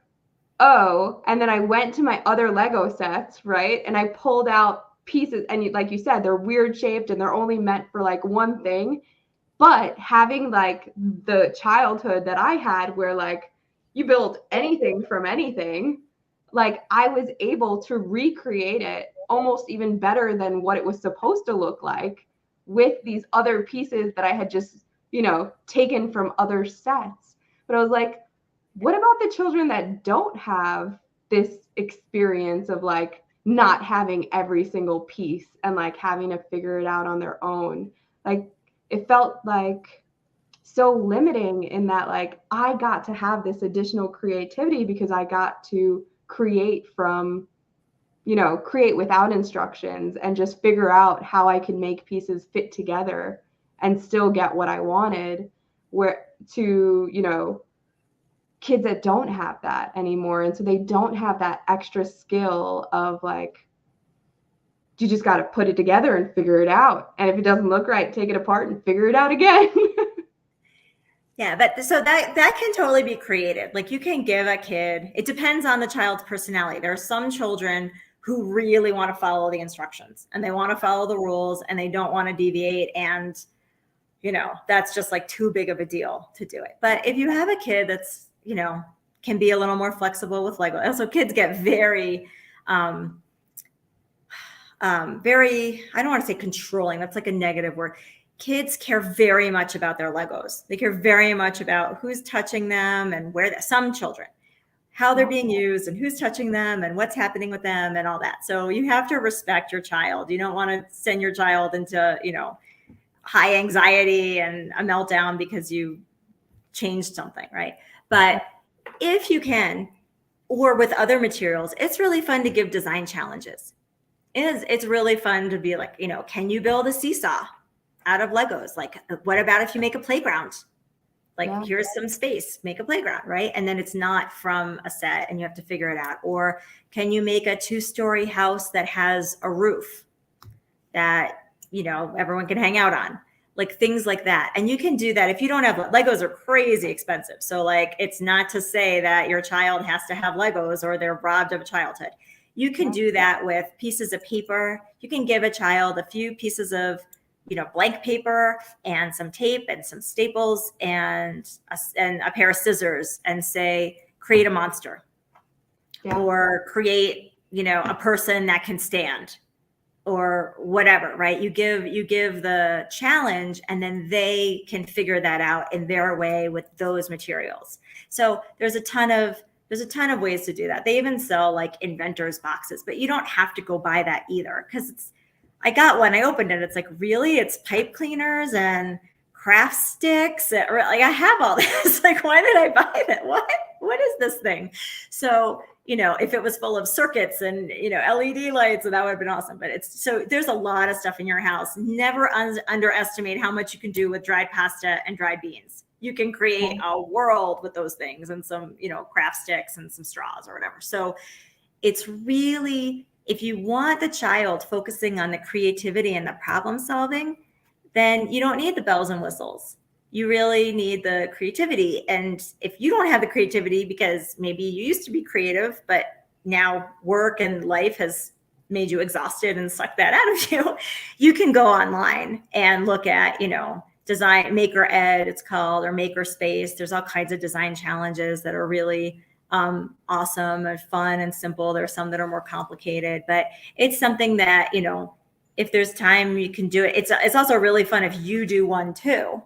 oh. And then I went to my other Lego sets, right? And I pulled out pieces. And like you said, they're weird shaped and they're only meant for like one thing. But having like the childhood that I had where like you build anything from anything, like I was able to recreate it almost even better than what it was supposed to look like with these other pieces that I had just, taken from other sets. But I was like, what about the children that don't have this experience of like not having every single piece and like having to figure it out on their own? Like it felt like so limiting in that like I got to have this additional creativity because I got to create from, create without instructions and just figure out how I could make pieces fit together and still get what I wanted, where to, kids that don't have that anymore. And so they don't have that extra skill of like, you just got to put it together and figure it out. And if it doesn't look right, take it apart and figure it out again. yeah, but so that can totally be creative. Like you can give a kid, it depends on the child's personality. There are some children who really want to follow the instructions and they want to follow the rules and they don't want to deviate. And, that's just like too big of a deal to do it. But if you have a kid that's, can be a little more flexible with Lego. Also, kids get very, very, I don't want to say controlling. That's like a negative word. Kids care very much about their Legos. They care very much about who's touching them and some children, how they're being used and who's touching them and what's happening with them and all that. So you have to respect your child. You don't want to send your child into, high anxiety and a meltdown because you changed something, right? But if you can, or with other materials, it's really fun to give design challenges. It's really fun to be like, can you build a seesaw out of Legos? Like, what about if you make a playground? Like, here's some space, make a playground, right? And then it's not from a set and you have to figure it out. Or can you make a 2-story house that has a roof that, everyone can hang out on? Like things like that. And you can do that if you don't have Legos are crazy expensive. So like, it's not to say that your child has to have Legos or they're robbed of a childhood. You can do that with pieces of paper. You can give a child a few pieces of, blank paper and some tape and some staples and a pair of scissors and say, create a monster or create, a person that can stand or whatever, right? You give the challenge and then they can figure that out in their way with those materials. So there's a ton of ways to do that. They even sell like inventors boxes, but you don't have to go buy that either. Cause I got one, I opened it. It's like, really? It's pipe cleaners and craft sticks. Like I have all this, like, why did I buy that? What is this thing? So, if it was full of circuits and, LED lights, that would have been awesome. But there's a lot of stuff in your house. Never underestimate how much you can do with dried pasta and dried beans. You can create a world with those things and some, craft sticks and some straws or whatever. So it's really, if you want the child focusing on the creativity and the problem solving, then you don't need the bells and whistles. You really need the creativity. And if you don't have the creativity because maybe you used to be creative, but now work and life has made you exhausted and sucked that out of you, you can go online and look at, design, Maker Ed, it's called, or Maker Space. There's all kinds of design challenges that are really awesome and fun and simple. There's some that are more complicated, but it's something that, if there's time, you can do it. It's also really fun if you do one too.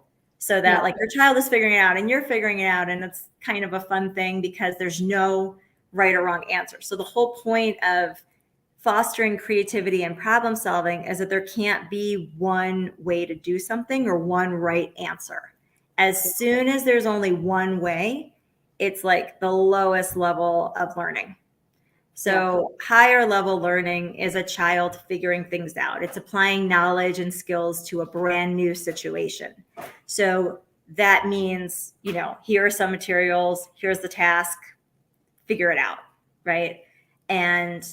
so that like your child is figuring it out and you're figuring it out. And it's kind of a fun thing because there's no right or wrong answer. So the whole point of fostering creativity and problem solving is that there can't be one way to do something or one right answer. As soon as there's only one way, it's like the lowest level of learning. So higher level learning is a child figuring things out. It's applying knowledge and skills to a brand new situation. So that means, you know, here are some materials, here's the task, figure it out, right? And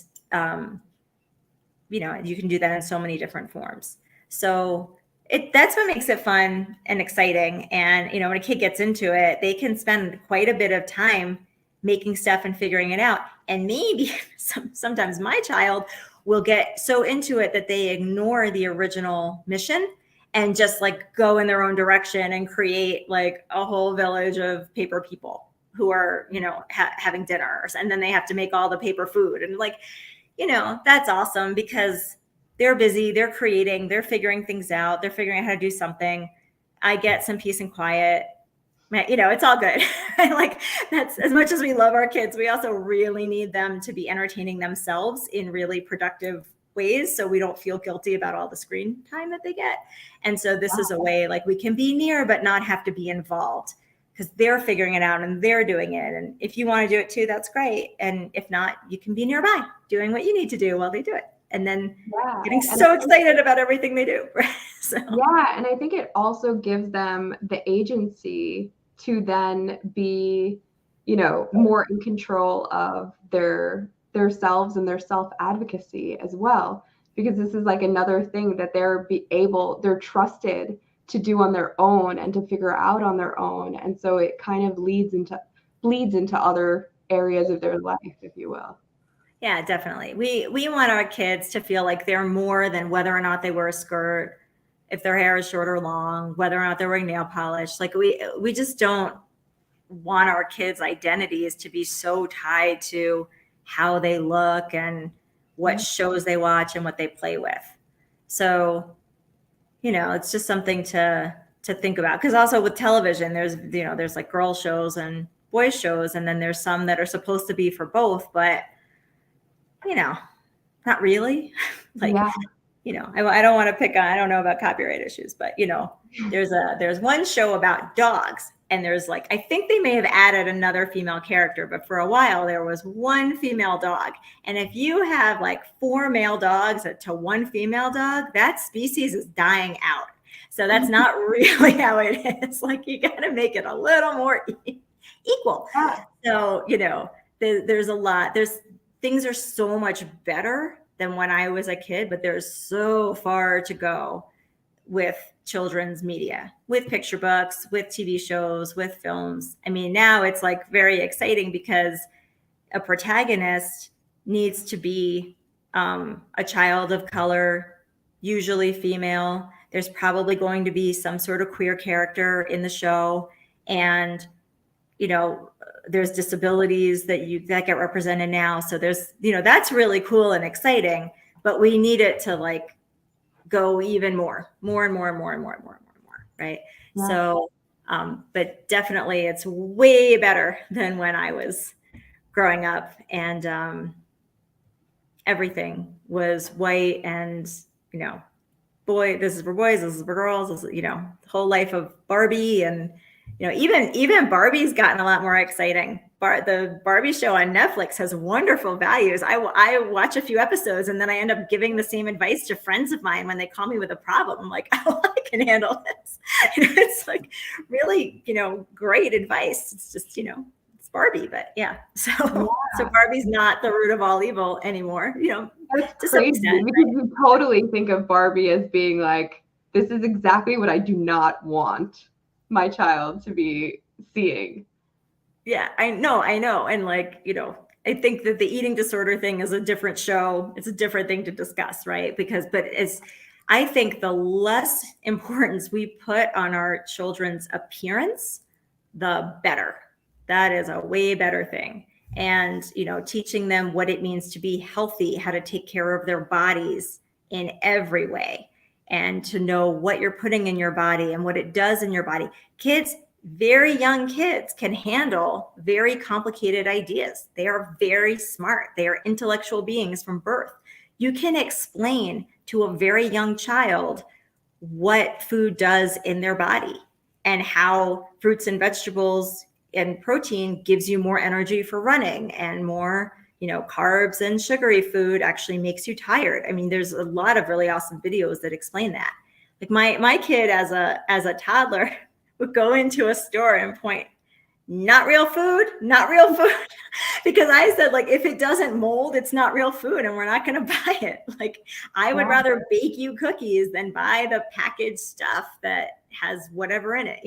you know, you can do that in so many different forms. So that's what makes it fun and exciting. And, you know, when a kid gets into it, they can spend quite a bit of time making stuff and figuring it out. And maybe sometimes my child will get so into it that they ignore the original mission and just like go in their own direction and create like a whole village of paper people who are, you know, having dinners, and then they have to make all the paper food. And like, you know, that's awesome because they're busy, they're creating, they're figuring things out, they're figuring out how to do something. I get some peace and quiet. You know, it's all good. Like, that's, as much as we love our kids, we also really need them to be entertaining themselves in really productive ways, so we don't feel guilty about all the screen time that they get. And so this is a way like we can be near but not have to be involved, because they're figuring it out and they're doing it. And if you want to do it too, that's great. And if not, you can be nearby doing what you need to do while they do it. And then getting so excited about everything they do. So. Yeah. And I think it also gives them the agency to then be, you know, more in control of their selves and their self-advocacy as well. Because this is like another thing that they're trusted to do on their own and to figure out on their own. And so it kind of bleeds into other areas of their life, if you will. Yeah, definitely. We want our kids to feel like they're more than whether or not they wear a skirt, if their hair is short or long, whether or not they're wearing nail polish. Like we just don't want our kids' identities to be so tied to how they look and what shows they watch and what they play with. So, you know, it's just something to think about. Because also with television, there's like girl shows and boys shows, and then there's some that are supposed to be for both, but you know, not really. Like, you know, I don't want to pick on, I don't know about copyright issues, but you know, there's one show about dogs, and there's like, I think they may have added another female character, but for a while there was one female dog. And if you have like 4 male dogs to one female dog, that species is dying out. So that's not really how it is. Like, you got to make it a little more equal. So, you know, there's a lot, things are so much better than when I was a kid, but there's so far to go with children's media, with picture books, with TV shows, with films. I mean, now it's like very exciting because a protagonist needs to be a child of color, usually female. There's probably going to be some sort of queer character in the show. And, you know, there's disabilities that get represented now. So there's, you know, that's really cool and exciting, but we need it to like go even more, right? Yeah. So, but definitely it's way better than when I was growing up, and everything was white and, you know, this is for boys, this is for girls, this is, you know, the whole life of Barbie. And, you know, even Barbie's gotten a lot more exciting. The Barbie show on Netflix has wonderful values. I watch a few episodes and then I end up giving the same advice to friends of mine when they call me with a problem. I'm like, oh, I can handle this. It's like really, you know, great advice. It's just, you know, it's Barbie, but yeah. So Barbie's not the root of all evil anymore. You know, that's crazy extent, because right? You totally think of Barbie as being like, this is exactly what I do not want my child to be seeing. Yeah, I know. And like, you know, I think that the eating disorder thing is a different show. It's a different thing to discuss, right? I think the less importance we put on our children's appearance, the better. That is a way better thing. And, you know, teaching them what it means to be healthy, how to take care of their bodies in every way. and to know what you're putting in your body and what it does in your body. Kids, very young kids, can handle very complicated ideas. They are very smart. They are intellectual beings from birth. You can explain to a very young child what food does in their body and how fruits and vegetables and protein gives you more energy for running, and more, carbs and sugary food actually makes you tired. I mean, there's a lot of really awesome videos that explain that. Like my kid as a toddler would go into a store and point, not real food, not real food. Because I said, like, if it doesn't mold, it's not real food and we're not going to buy it. Like, I would rather bake you cookies than buy the packaged stuff that has whatever in it,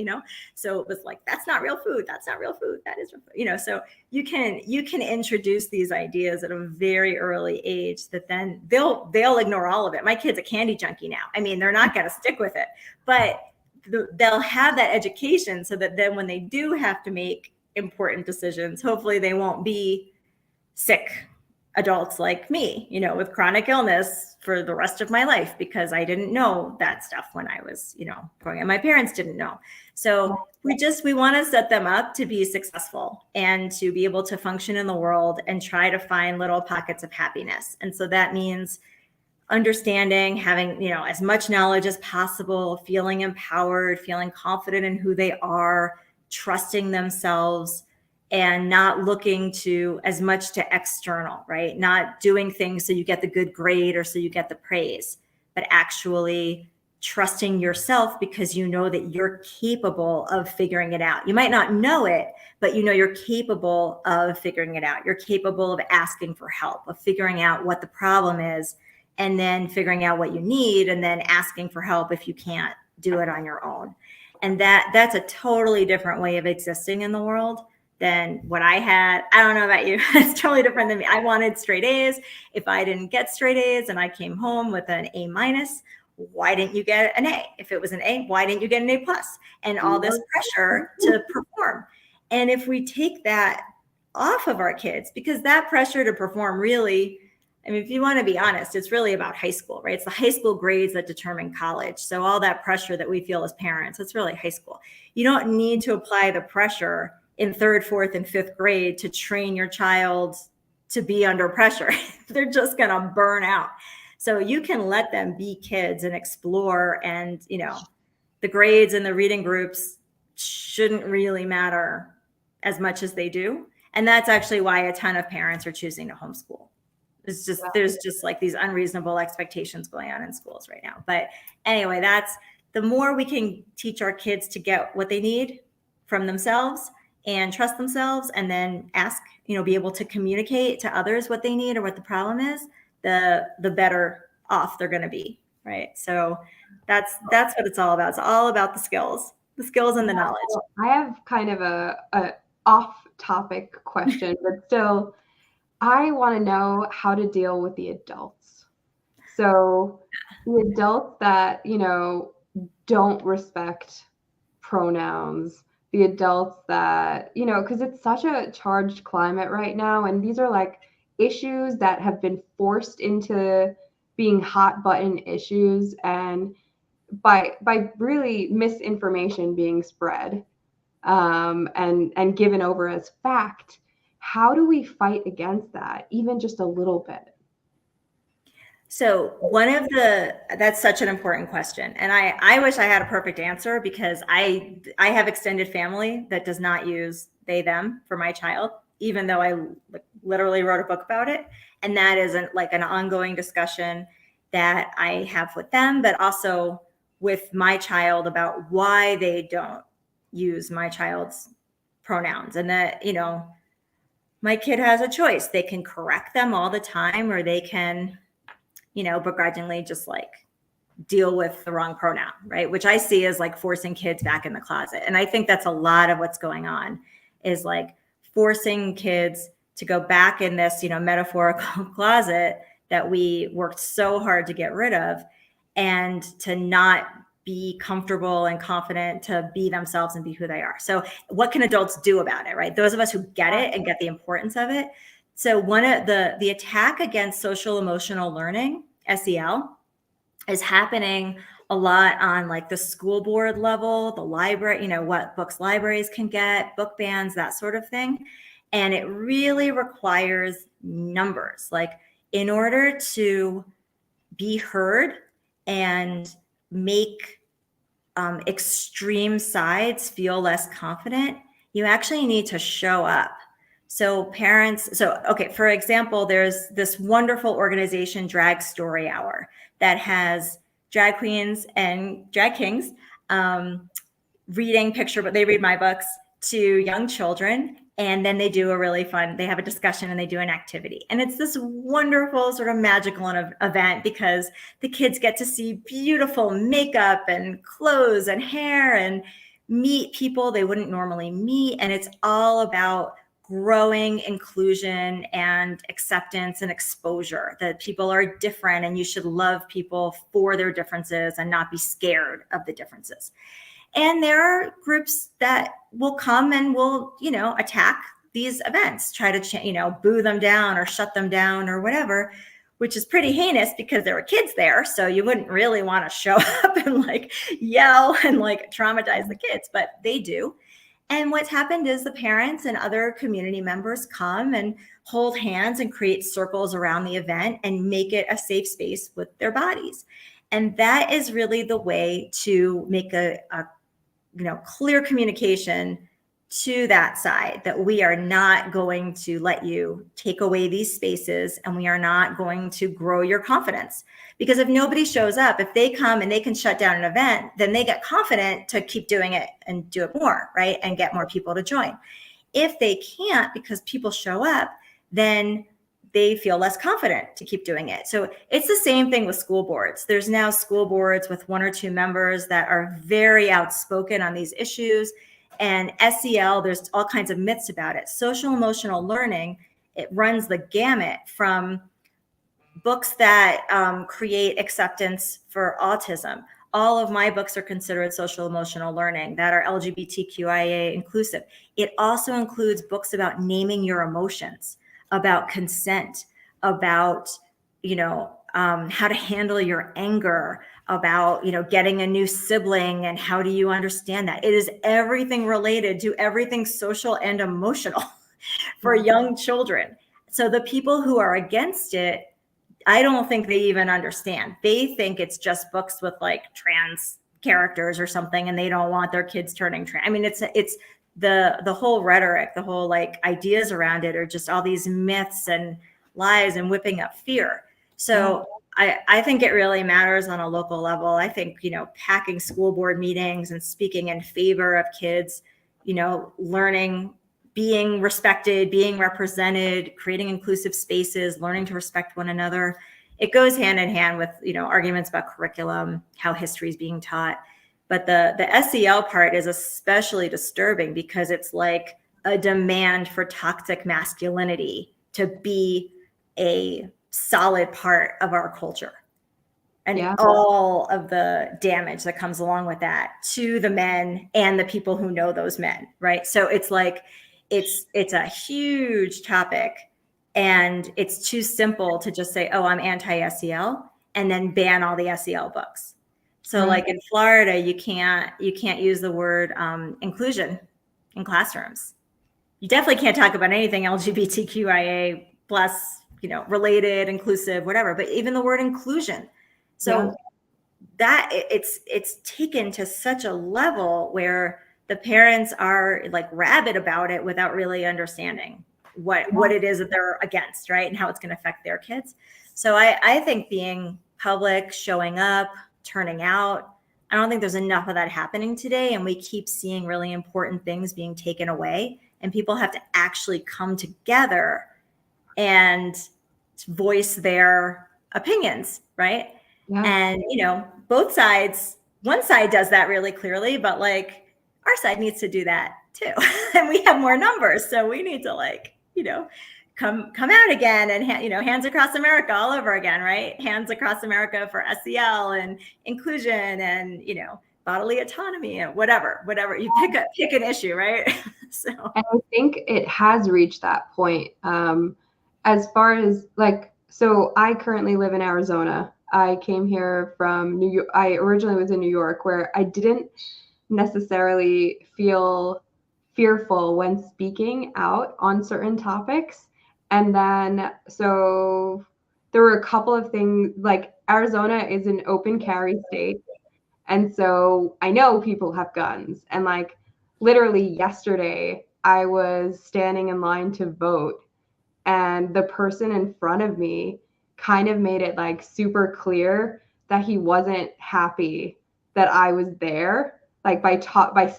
So it was like, that's not real food. That's not real food. That is real food, so you can introduce these ideas at a very early age that then they'll ignore all of it. My kid's a candy junkie now. I mean, they're not going to stick with it, but they'll have that education so that then when they do have to make important decisions, hopefully they won't be sick adults like me, with chronic illness for the rest of my life, because I didn't know that stuff when I was, growing up. My parents didn't know. So we want to set them up to be successful and to be able to function in the world and try to find little pockets of happiness. And so that means understanding, having, as much knowledge as possible, feeling empowered, feeling confident in who they are, trusting themselves, and not looking to as much to external, right? Not doing things so you get the good grade or so you get the praise, but actually trusting yourself because you know that you're capable of figuring it out. You might not know it, but you're capable of figuring it out. You're capable of asking for help, of figuring out what the problem is, and then figuring out what you need, and then asking for help if you can't do it on your own. And that's a totally different way of existing in the world than what I had. I don't know about you. It's totally different than me. I wanted straight A's. If I didn't get straight A's and I came home with an A minus, why didn't you get an A? If it was an A, why didn't you get an A plus? And all this pressure to perform. And if we take that off of our kids, because that pressure to perform really, I mean, if you want to be honest, it's really about high school, right? It's the high school grades that determine college. So all that pressure that we feel as parents, it's really high school. You don't need to apply the pressure in third, fourth, and fifth grade to train your child to be under pressure. They're just going to burn out. So you can let them be kids and explore, and, the grades and the reading groups shouldn't really matter as much as they do. And that's actually why a ton of parents are choosing to homeschool. It's just, there's just like these unreasonable expectations going on in schools right now. But anyway, that's the more we can teach our kids to get what they need from themselves and trust themselves, and then ask, be able to communicate to others what they need or what the problem is, the better off they're going to be. Right. So that's what it's all about. It's all about the skills and the knowledge. I have kind of a off topic question, but still, I want to know how to deal with the adults. So the adults that, don't respect pronouns, the adults that, because it's such a charged climate right now. And these are like issues that have been forced into being hot button issues, and by really misinformation being spread and given over as fact. How do we fight against that, even just a little bit? So that's such an important question. And I wish I had a perfect answer, because I have extended family that does not use they, them for my child, even though I literally wrote a book about it. And that isn't like an ongoing discussion that I have with them, but also with my child about why they don't use my child's pronouns. And that, my kid has a choice. They can correct them all the time, or they can, begrudgingly just like deal with the wrong pronoun, right? Which I see as like forcing kids back in the closet. And I think that's a lot of what's going on, is like forcing kids to go back in this, metaphorical closet that we worked so hard to get rid of, and to not be comfortable and confident to be themselves and be who they are. So what can adults do about it, right? Those of us who get it and get the importance of it. So one of the attack against social emotional learning, SEL, is happening a lot on like the school board level, the library, you know, what books libraries can get, book bans, that sort of thing. And it really requires numbers. Like, in order to be heard and make extreme sides feel less confident, you actually need to show up. So parents, okay, for example, there's this wonderful organization, Drag Story Hour, that has drag queens and drag kings reading picture, but they read my books to young children. And then they do they have a discussion and they do an activity. And it's this wonderful sort of magical event because the kids get to see beautiful makeup and clothes and hair and meet people they wouldn't normally meet. And it's all about growing inclusion and acceptance and exposure, that people are different and you should love people for their differences and not be scared of the differences. And there are groups that will come and will, you know, attack these events, try to, you know, boo them down or shut them down or whatever, which is pretty heinous because there were kids there. So you wouldn't really want to show up and like yell and like traumatize the kids, but they do. And what's happened is the parents and other community members come and hold hands and create circles around the event and make it a safe space with their bodies. And that is really the way to make a clear communication to that side, that we are not going to let you take away these spaces and we are not going to grow your confidence. Because if nobody shows up, if they come and they can shut down an event, then they get confident to keep doing it and do it more, right? And get more people to join. If they can't because people show up, then they feel less confident to keep doing it. So it's the same thing with school boards. There's now school boards with 1 or 2 members that are very outspoken on these issues. And SEL, there's all kinds of myths about it. Social emotional learning, it runs the gamut from books that create acceptance for autism. All of my books are considered social emotional learning that are LGBTQIA inclusive. It also includes books about naming your emotions, about consent, about, how to handle your anger, about, getting a new sibling and how do you understand that. It is everything related to everything social and emotional for young children. So the people who are against it, I don't think they even understand. They think it's just books with like trans characters or something, and they don't want their kids turning trans. I mean, it's the whole rhetoric, the whole like ideas around it are just all these myths and lies and whipping up fear. So I think it really matters on a local level. I think, packing school board meetings and speaking in favor of kids, learning, being respected, being represented, creating inclusive spaces, learning to respect one another. It goes hand in hand with, arguments about curriculum, how history is being taught. But the SEL part is especially disturbing because it's like a demand for toxic masculinity to be a solid part of our culture. And all of the damage that comes along with that to the men and the people who know those men, right? So it's like, it's a huge topic, and it's too simple to just say, oh, I'm anti-SEL and then ban all the SEL books. So like in Florida, you can't use the word inclusion in classrooms. You definitely can't talk about anything LGBTQIA plus, related, inclusive, whatever, but even the word inclusion. So that it's taken to such a level where the parents are like rabid about it without really understanding what it is that they're against, right? And how it's going to affect their kids. So I think being public, showing up, turning out, I don't think there's enough of that happening today. And we keep seeing really important things being taken away, and people have to actually come together and voice their opinions, right? And, both sides, one side does that really clearly, but like our side needs to do that too. And we have more numbers. So we need to come out again and, hands across America all over again, right? Hands across America for SEL and inclusion and, bodily autonomy and whatever you pick an issue, right? So and I think it has reached that point. As far as so I currently live in Arizona, I came here from New York. I originally was in New York, where I didn't necessarily feel fearful when speaking out on certain topics. And then, so there were a couple of things, like Arizona is an open carry state. And so I know people have guns. And like literally yesterday, I was standing in line to vote, and the person in front of me kind of made it like super clear that he wasn't happy that I was there, like by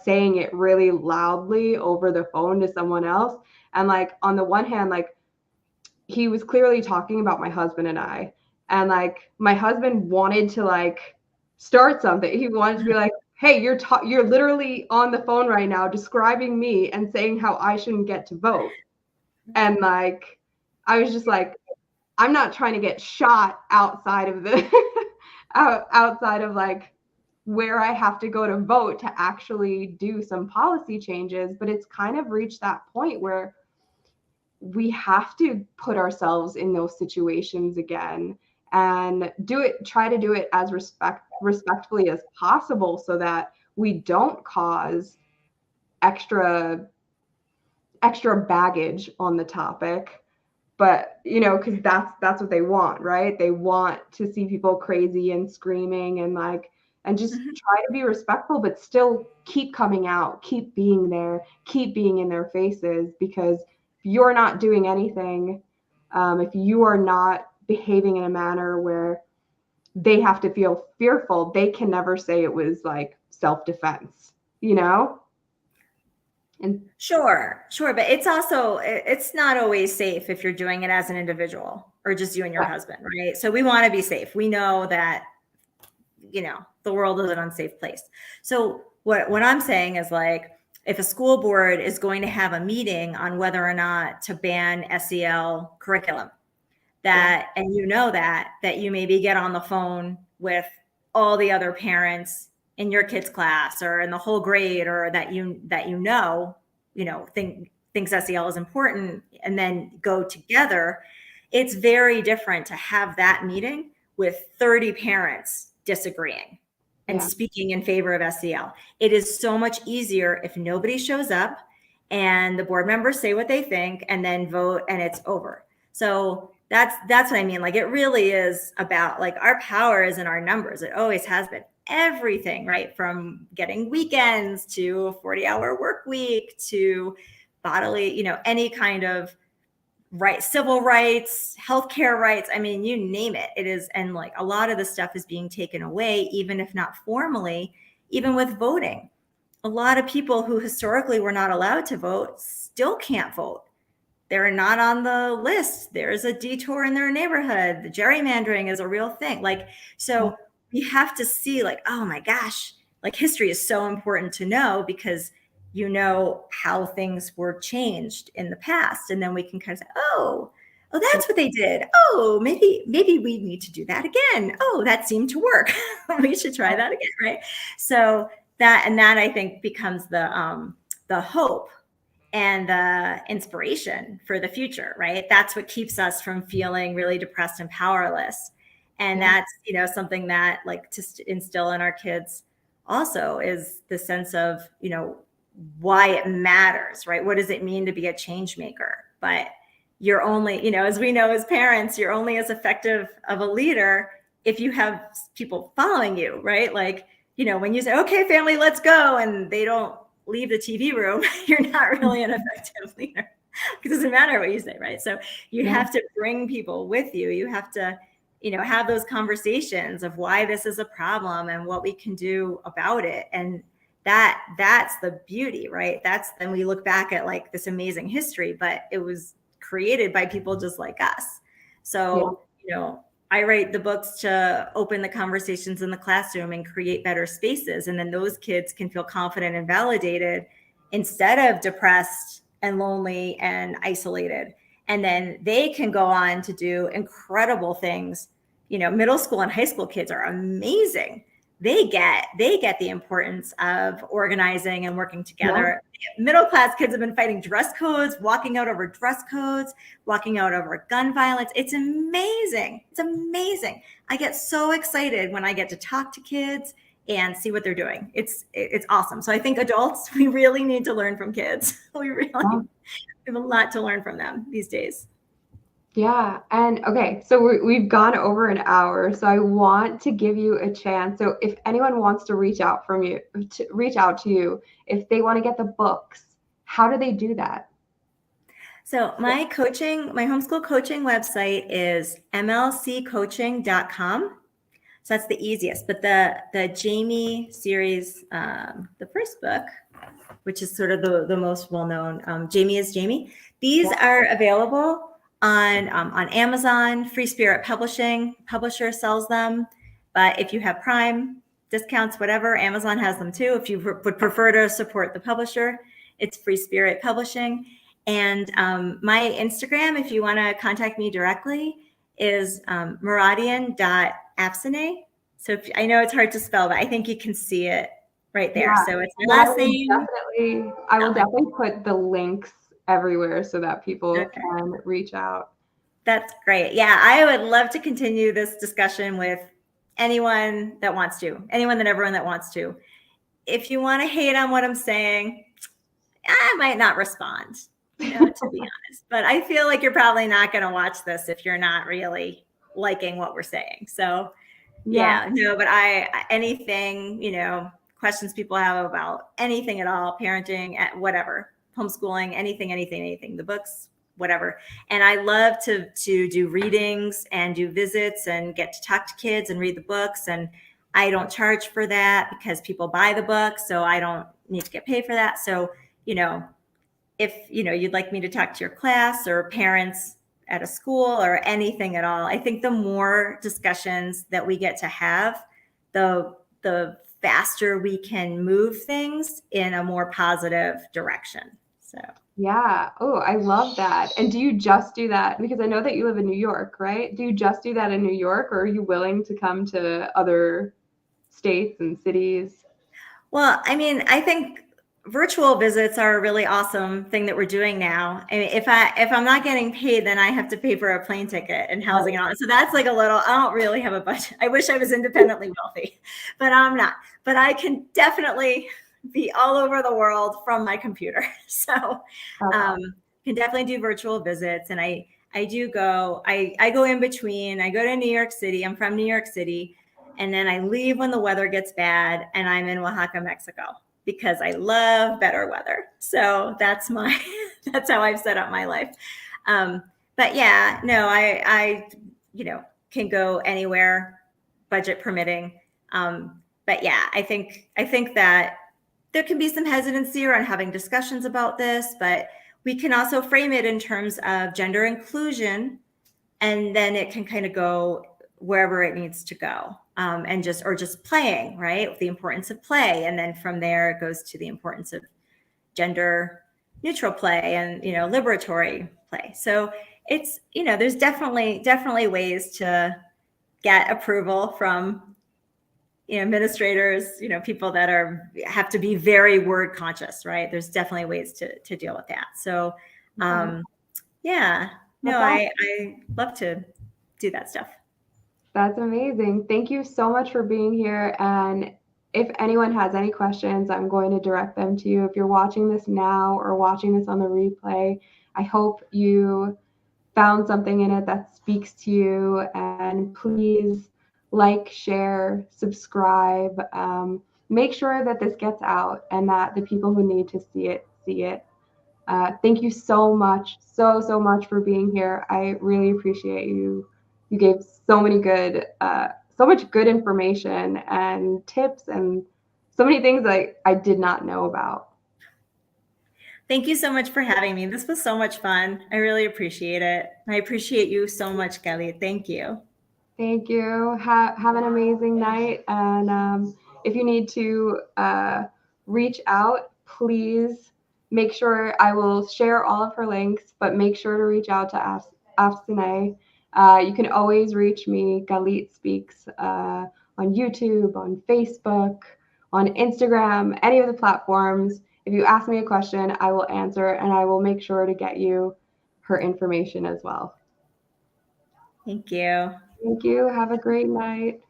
saying it really loudly over the phone to someone else. And like on the one hand, like he was clearly talking about my husband and I, and like my husband wanted to like start something. He wanted to be like, hey, you're literally on the phone right now describing me and saying how I shouldn't get to vote. And like I was just like, I'm not trying to get shot outside of the outside of like where I have to go to vote to actually do some policy changes. But it's kind of reached that point where we have to put ourselves in those situations again and try to do it as respectfully as possible, so that we don't cause extra baggage on the topic. But because that's what they want, right? They want to see people crazy and screaming and like, and just try to be respectful, but still keep coming out, keep being there, keep being in their faces. Because if you're not doing anything, if you are not behaving in a manner where they have to feel fearful, they can never say it was like self-defense, and Sure. But it's not always safe if you're doing it as an individual or just you and your husband, right? So we want to be safe. We know that, the world is an unsafe place. So what I'm saying is, like, if a school board is going to have a meeting on whether or not to ban SEL curriculum, and that you maybe get on the phone with all the other parents in your kid's class or in the whole grade, or that thinks SEL is important, and then go together. It's very different to have that meeting with 30 parents disagreeing and speaking in favor of SEL. It is so much easier if nobody shows up and the board members say what they think and then vote and it's over. So that's what I mean. Like, it really is about, like, our power is in our numbers. It always has been. Everything, right? From getting weekends to a 40-hour work week to bodily, any kind of civil rights, healthcare rights. I mean, you name it. It is. And like, a lot of the stuff is being taken away, even if not formally, even with voting. A lot of people who historically were not allowed to vote still can't vote. They're not on the list. There's a detour in their neighborhood. The gerrymandering is a real thing. Like, so we have to see, like, oh my gosh, like, history is so important to know, because how things were changed in the past. And then we can kind of say, oh, that's what they did. Oh, maybe we need to do that again. Oh, that seemed to work. We should try that again, right? So that I think becomes the hope and the inspiration for the future, right? That's what keeps us from feeling really depressed and powerless. And that's, something that, like, to instill in our kids also is the sense of, why it matters, right? What does it mean to be a change maker? But you're only, as we know as parents, you're only as effective of a leader if you have people following you, right? Like, when you say, okay, family, let's go, and they don't leave the TV room, you're not really an effective leader. It doesn't matter what you say, right? So you have to bring people with you. You have to, have those conversations of why this is a problem and what we can do about it. And that's the beauty, right? Then we look back at, like, this amazing history, but it was created by people just like us. So, I write the books to open the conversations in the classroom and create better spaces. And then those kids can feel confident and validated instead of depressed and lonely and isolated. And then they can go on to do incredible things. Middle school and high school kids are amazing. they get the importance of organizing and working together. Yeah. Middle class kids have been fighting dress codes, walking out over dress codes, walking out over gun violence. It's amazing. It's amazing. I get so excited when I get to talk to kids and see what they're doing. It's awesome. So I think adults, we really need to learn from kids. We have a lot to learn from them these days. Yeah. And okay, so we've gone over an hour. So I want to give you a chance. So if anyone wants to reach out to you, if they want to get the books, how do they do that? So my homeschool coaching website is mlccoaching.com. So that's the easiest. But the Jamie series, the first book, which is sort of the most well-known, Jamie is Jamie. These are available on Amazon. Free Spirit Publishing, publisher sells them. But if you have Prime, discounts, whatever, Amazon has them too. If you would prefer to support the publisher, it's Free Spirit Publishing. And my Instagram, if you want to contact me directly, is Moradian.Afsaneh. So I know it's hard to spell, but I think you can see it right there. Yeah. So it's my last name. I will definitely put the links everywhere so that people can reach out. That's great. Yeah, I would love to continue this discussion with anyone that wants to, everyone that wants to. If you want to hate on what I'm saying, I might not respond, to be honest. But I feel like you're probably not going to watch this if you're not really liking what we're saying. So but anything, questions people have about anything at all, parenting, whatever, homeschooling, anything, the books, whatever. And I love to do readings and do visits and get to talk to kids and read the books. And I don't charge for that because people buy the books, so I don't need to get paid for that. So, if, you'd like me to talk to your class or parents at a school or anything at all, I think the more discussions that we get to have, the faster we can move things in a more positive direction. So yeah. Oh, I love that. And do you just do that? Because I know that you live in New York, right? Do you just do that in New York, or are you willing to come to other states and cities? Well, I mean, I think virtual visits are a really awesome thing that we're doing now. I mean, if I'm not getting paid, then I have to pay for a plane ticket and housing and all. So that's like I don't really have a budget. I wish I was independently wealthy, but I'm not. But I can definitely be all over the world from my computer. So can definitely do virtual visits. And I do go, I go in between. I go to New York City. I'm from New York City. And then I leave when the weather gets bad and I'm in Oaxaca, Mexico, because I love better weather. So that's how I've set up my life. But yeah, no, I can go anywhere, budget permitting. But yeah, I think that there can be some hesitancy around having discussions about this, but we can also frame it in terms of gender inclusion, and then it can kind of go wherever it needs to go. And just playing, right? The importance of play. And then from there, it goes to the importance of gender neutral play and, liberatory play. So it's, there's definitely ways to get approval from, administrators, people that have to be very word conscious, right? There's definitely ways to deal with that. So, I love to do that stuff. That's amazing. Thank you so much for being here. And if anyone has any questions, I'm going to direct them to you. If you're watching this now or watching this on the replay, I hope you found something in it that speaks to you. And please like, share, subscribe. Make sure that this gets out and that the people who need to see it, see it. Thank you so much, so much for being here. I really appreciate you. You gave so much good information and tips and so many things that I did not know about. Thank you so much for having me. This was so much fun. I really appreciate it. I appreciate you so much, Galit. Thank you. Thank you. Have an amazing night. And if you need to reach out, please make sure I will share all of her links, but make sure to reach out to Afsaneh. You can always reach me, Galit Speaks, on YouTube, on Facebook, on Instagram, any of the platforms. If you ask me a question, I will answer, and I will make sure to get you her information as well. Thank you. Thank you. Have a great night.